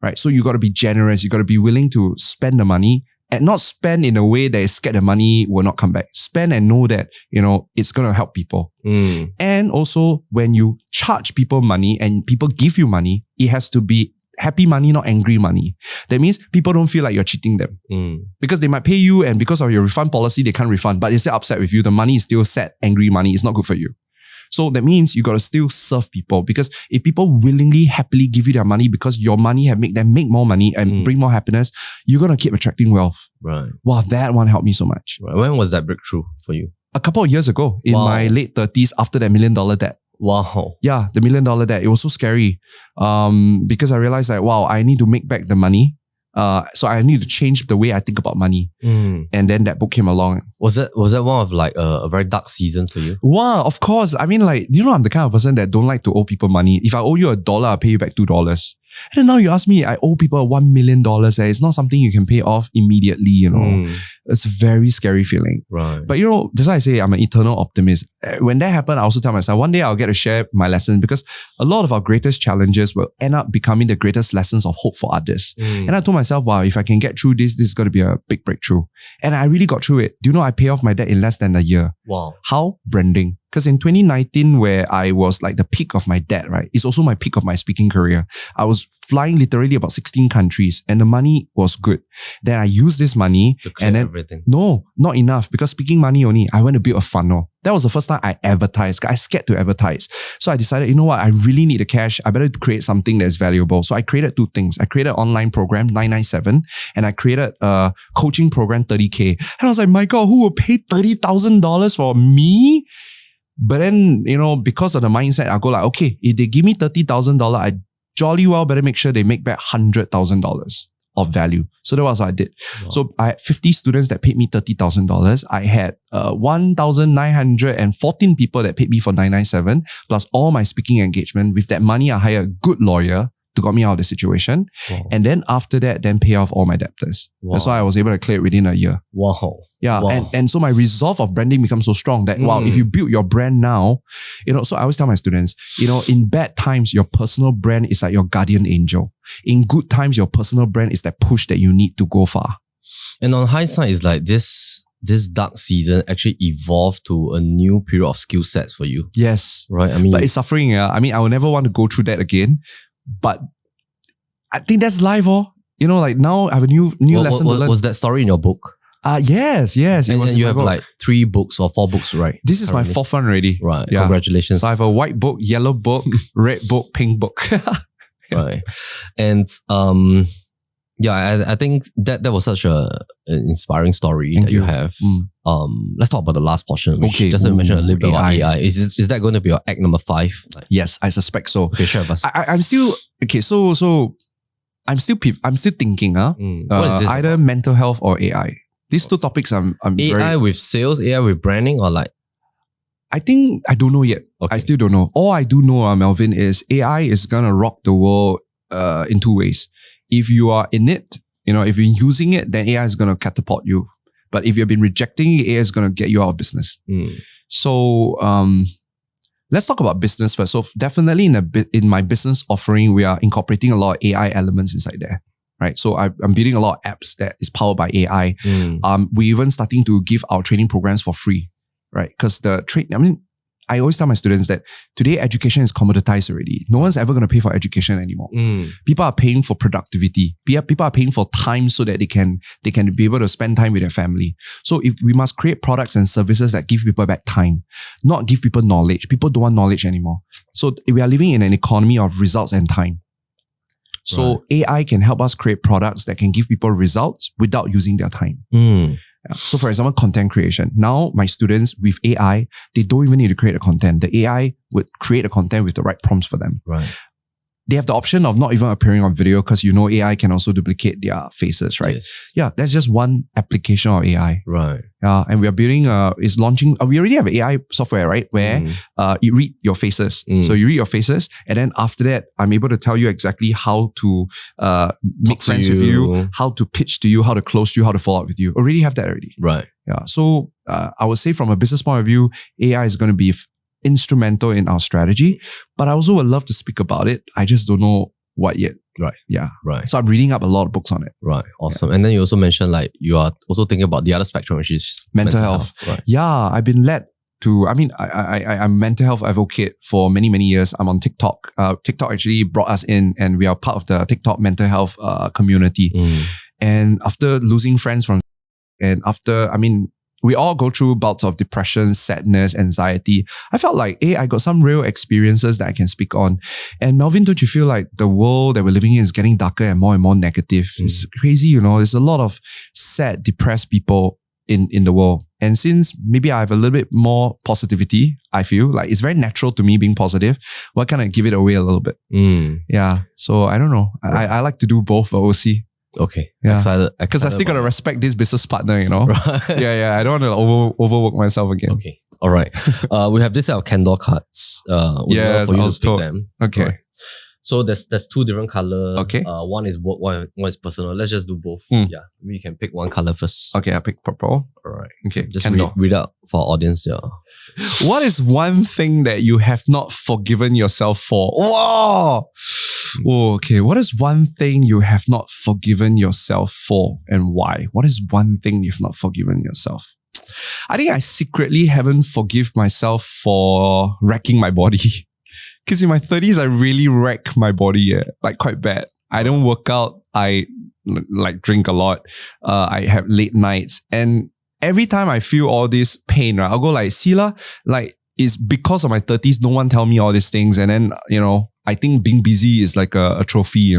right? So you got to be generous. You got to be willing to spend the money and not spend in a way that is scared the money will not come back. Spend and know that, you know, it's going to help people. And also when you charge people money and people give you money, it has to be happy money, not angry money. That means people don't feel like you're cheating them. Because they might pay you and because of your refund policy, they can't refund, but they're still upset with you. The money is still sad, angry money. It's not good for you. So that means you got to still serve people, because if people willingly, happily give you their money because your money have made them make more money and bring more happiness, you're going to keep attracting wealth. Right. Wow, that one helped me so much. Right. When was that breakthrough for you? A couple of years ago, in my late 30s, after that $1 million debt. Wow. Yeah, the $1 million debt. It was so scary. Because I realized that, wow, I need to make back the money. So I need to change the way I think about money. And then that book came along. Was that one of like a very dark season for you? Wow, of course. I mean, like, you know, I'm the kind of person that don't like to owe people money. If I owe you $1, I'll pay you back $2. And then now you ask me, I owe people $1 million. It's not something you can pay off immediately, you know. It's a very scary feeling. Right. But you know, that's why I say I'm an eternal optimist. When that happened, I also tell myself, one day I'll get to share my lesson, because a lot of our greatest challenges will end up becoming the greatest lessons of hope for others. And I told myself, wow, if I can get through this, this is going to be a big breakthrough. And I really got through it. Do you know I pay off my debt in less than a year? Wow. How? Branding. Because in 2019, where I was like the peak of my debt, right? It's also my peak of my speaking career. I was flying literally about 16 countries and the money was good. Then I used this money and then everything. No, not enough, because speaking money only, I went to build a funnel. That was the first time I advertised. I scared to advertise. So I decided, you know what? I really need the cash. I better create something that's valuable. So I created two things. I created an online program, 997, and I created a coaching program, 30K. And I was like, my God, who will pay $30,000 for me? But then, you know, because of the mindset, I go like, okay, if they give me $30,000, I jolly well better make sure they make back $100,000 of value. So that was what I did. Wow. So I had 50 students that paid me $30,000. I had 1,914 people that paid me for 997, plus all my speaking engagement. With that money, I hired a good lawyer to got me out of the situation. Wow. And then after that, then pay off all my debtors. Wow. That's why I was able to clear it within a year. Wow. Yeah. Wow. And so my resolve of branding becomes so strong that, wow, if you build your brand now, you know, so I always tell my students, you know, in bad times, your personal brand is like your guardian angel. In good times, your personal brand is that push that you need to go far. And on hindsight, it's like this dark season actually evolved to a new period of skill sets for you. Yes. Right. I mean, but it's suffering. Yeah. I mean, I will never want to go through that again. But I think that's life, you know, like now I have a new lesson to learn. Was that story in your book? Yes. And you have like 3 books or 4 books, right? This is my 4th one already. Right. Yeah. Congratulations. So I have a white book, yellow book, red book, pink book. Right. And yeah, I think that was such an inspiring story that you have. Let's talk about the last portion, which just mentioned a little bit about AI. Is that going to be your act number 5? Like, yes, I suspect so. Okay, share with us. I'm still okay. So I'm still thinking. What is this either about? Mental health or AI. These two topics I'm AI with sales, AI with branding, or like. I think I don't know yet. Okay. I still don't know. All I do know, Melvin, is AI is gonna rock the world in 2 ways. If you are in it, you know, if you're using it, then AI is going to catapult you. But if you've been rejecting it, AI is going to get you out of business. So let's talk about business first. So definitely in my business offering, we are incorporating a lot of AI elements inside there. Right. So I'm building a lot of apps that is powered by AI. We're even starting to give our training programs for free. Right. Because I always tell my students that today education is commoditized already. No one's ever going to pay for education anymore. People are paying for productivity. People are paying for time so that they can be able to spend time with their family. So if we must create products and services that give people back time, not give people knowledge. People don't want knowledge anymore. So we are living in an economy of results and time. So AI can help us create products that can give people results without using their time. Yeah. So for example, content creation. Now my students with AI, they don't even need to create a content. The AI would create a content with the right prompts for them. Right. They have the option of not even appearing on video because AI can also duplicate their faces, right? Yes. Yeah, that's just one application of AI. Right. Yeah, and we are building, is launching, we already have AI software, right? Where it read your faces. So you read your faces, and then after that, I'm able to tell you exactly how to make friends with you, how to pitch to you, how to close you, how to follow up with you. Already have that already. Right. Yeah. So I would say from a business point of view, AI is going to be instrumental in our strategy, but I also would love to speak about it. I just don't know what yet. Right. Yeah. Right. So I'm reading up a lot of books on it. Right. Awesome. Yeah. And then you also mentioned like you are also thinking about the other spectrum, which is mental health. Right. Yeah. I've been led to, I'm a mental health advocate for many, many years. I'm on TikTok. TikTok actually brought us in, and we are part of the TikTok mental health community. And after losing friends we all go through bouts of depression, sadness, anxiety. I felt like, hey, I got some real experiences that I can speak on. And Melvin, don't you feel like the world that we're living in is getting darker and more negative? It's crazy, There's a lot of sad, depressed people in the world. And since maybe I have a little bit more positivity, I feel like it's very natural to me being positive. Why can't I give it away a little bit? Yeah. So I don't know. Right. I like to do both, but we'll see. Okay. Yeah. Excited because I still got to respect this business partner, Right. Yeah. I don't want to overwork myself again. Okay. All right. We have this set of candle cards. We'd love for you to pick them. Okay. Right. So there's two different colors. Okay. One is work, one is personal. Let's just do both. Yeah. We can pick one color first. Okay, I pick purple. All right. Okay. Just read out for our audience. Yeah. What is one thing that you have not forgiven yourself for? Whoa! Oh, okay. What is one thing you have not forgiven yourself for, and why? What is one thing you've not forgiven yourself? I think I secretly haven't forgiven myself for wrecking my body. Because in my 30s, I really wreck my body, like quite bad. I don't work out. I like drink a lot. I have late nights. And every time I feel all this pain, right, I'll go like, Sila, like it's because of my 30s, no one tell me all these things. And then, I think being busy is like a trophy,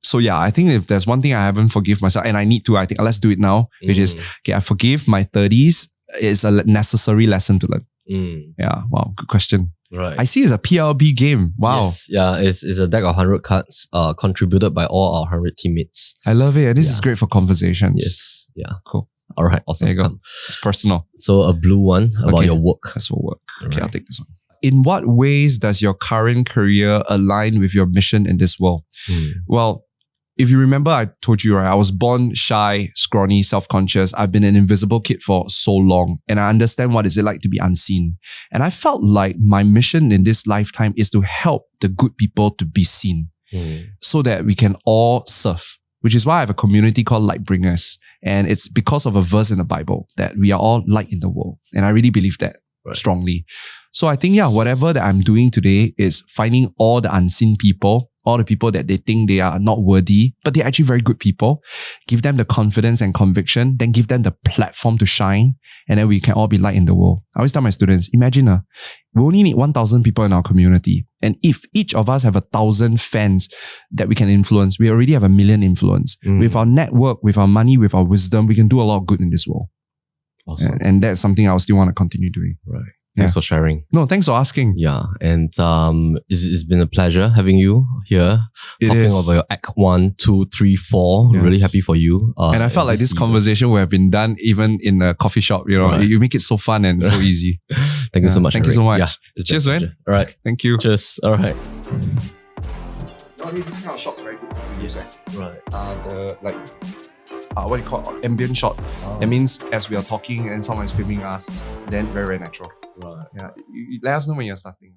So yeah, I think if there's one thing I haven't forgiven myself, and I need to, I think let's do it now, which is, okay, I forgive my 30s. It's a necessary lesson to learn. Yeah, wow, good question. Right. I see it's a PLB game. Wow. Yes, yeah, it's a deck of 100 cards contributed by all our 100 teammates. I love it. And this is great for conversations. Yes. Yeah. Cool. All right. Awesome. There you go. It's personal. So a blue one about your work. That's for work. Okay, Right. I'll take this one. In what ways does your current career align with your mission in this world? Well, if you remember, I told you, right, I was born shy, scrawny, self-conscious. I've been an invisible kid for so long, and I understand what is it like to be unseen. And I felt like my mission in this lifetime is to help the good people to be seen so that we can all serve, which is why I have a community called Lightbringers. And it's because of a verse in the Bible that we are all light in the world. And I really believe that strongly. So I think, whatever that I'm doing today is finding all the unseen people, all the people that they think they are not worthy, but they're actually very good people. Give them the confidence and conviction, then give them the platform to shine, and then we can all be light in the world. I always tell my students, imagine, we only need 1,000 people in our community. And if each of us have 1,000 fans that we can influence, we already have 1 million influence. With our network, with our money, with our wisdom, we can do a lot of good in this world. Awesome. And that's something I still want to continue doing. Right. Thanks for sharing. No, thanks for asking. Yeah. And it's been a pleasure having you here. Talking about your Act 1, 2, 3, 4. Yes. Really happy for you. And I felt like this conversation would have been done even in a coffee shop. Right. You make it so fun and so easy. Thank you so much. Thank you so much. Yeah, Cheers, man. All right. Thank you. Cheers. All right. This kind of shot's very good to use. Right. What do you call it? Ambient shot. That means as we are talking and someone is filming us, then very, very natural. Right. Yeah. Let us know when you're starting.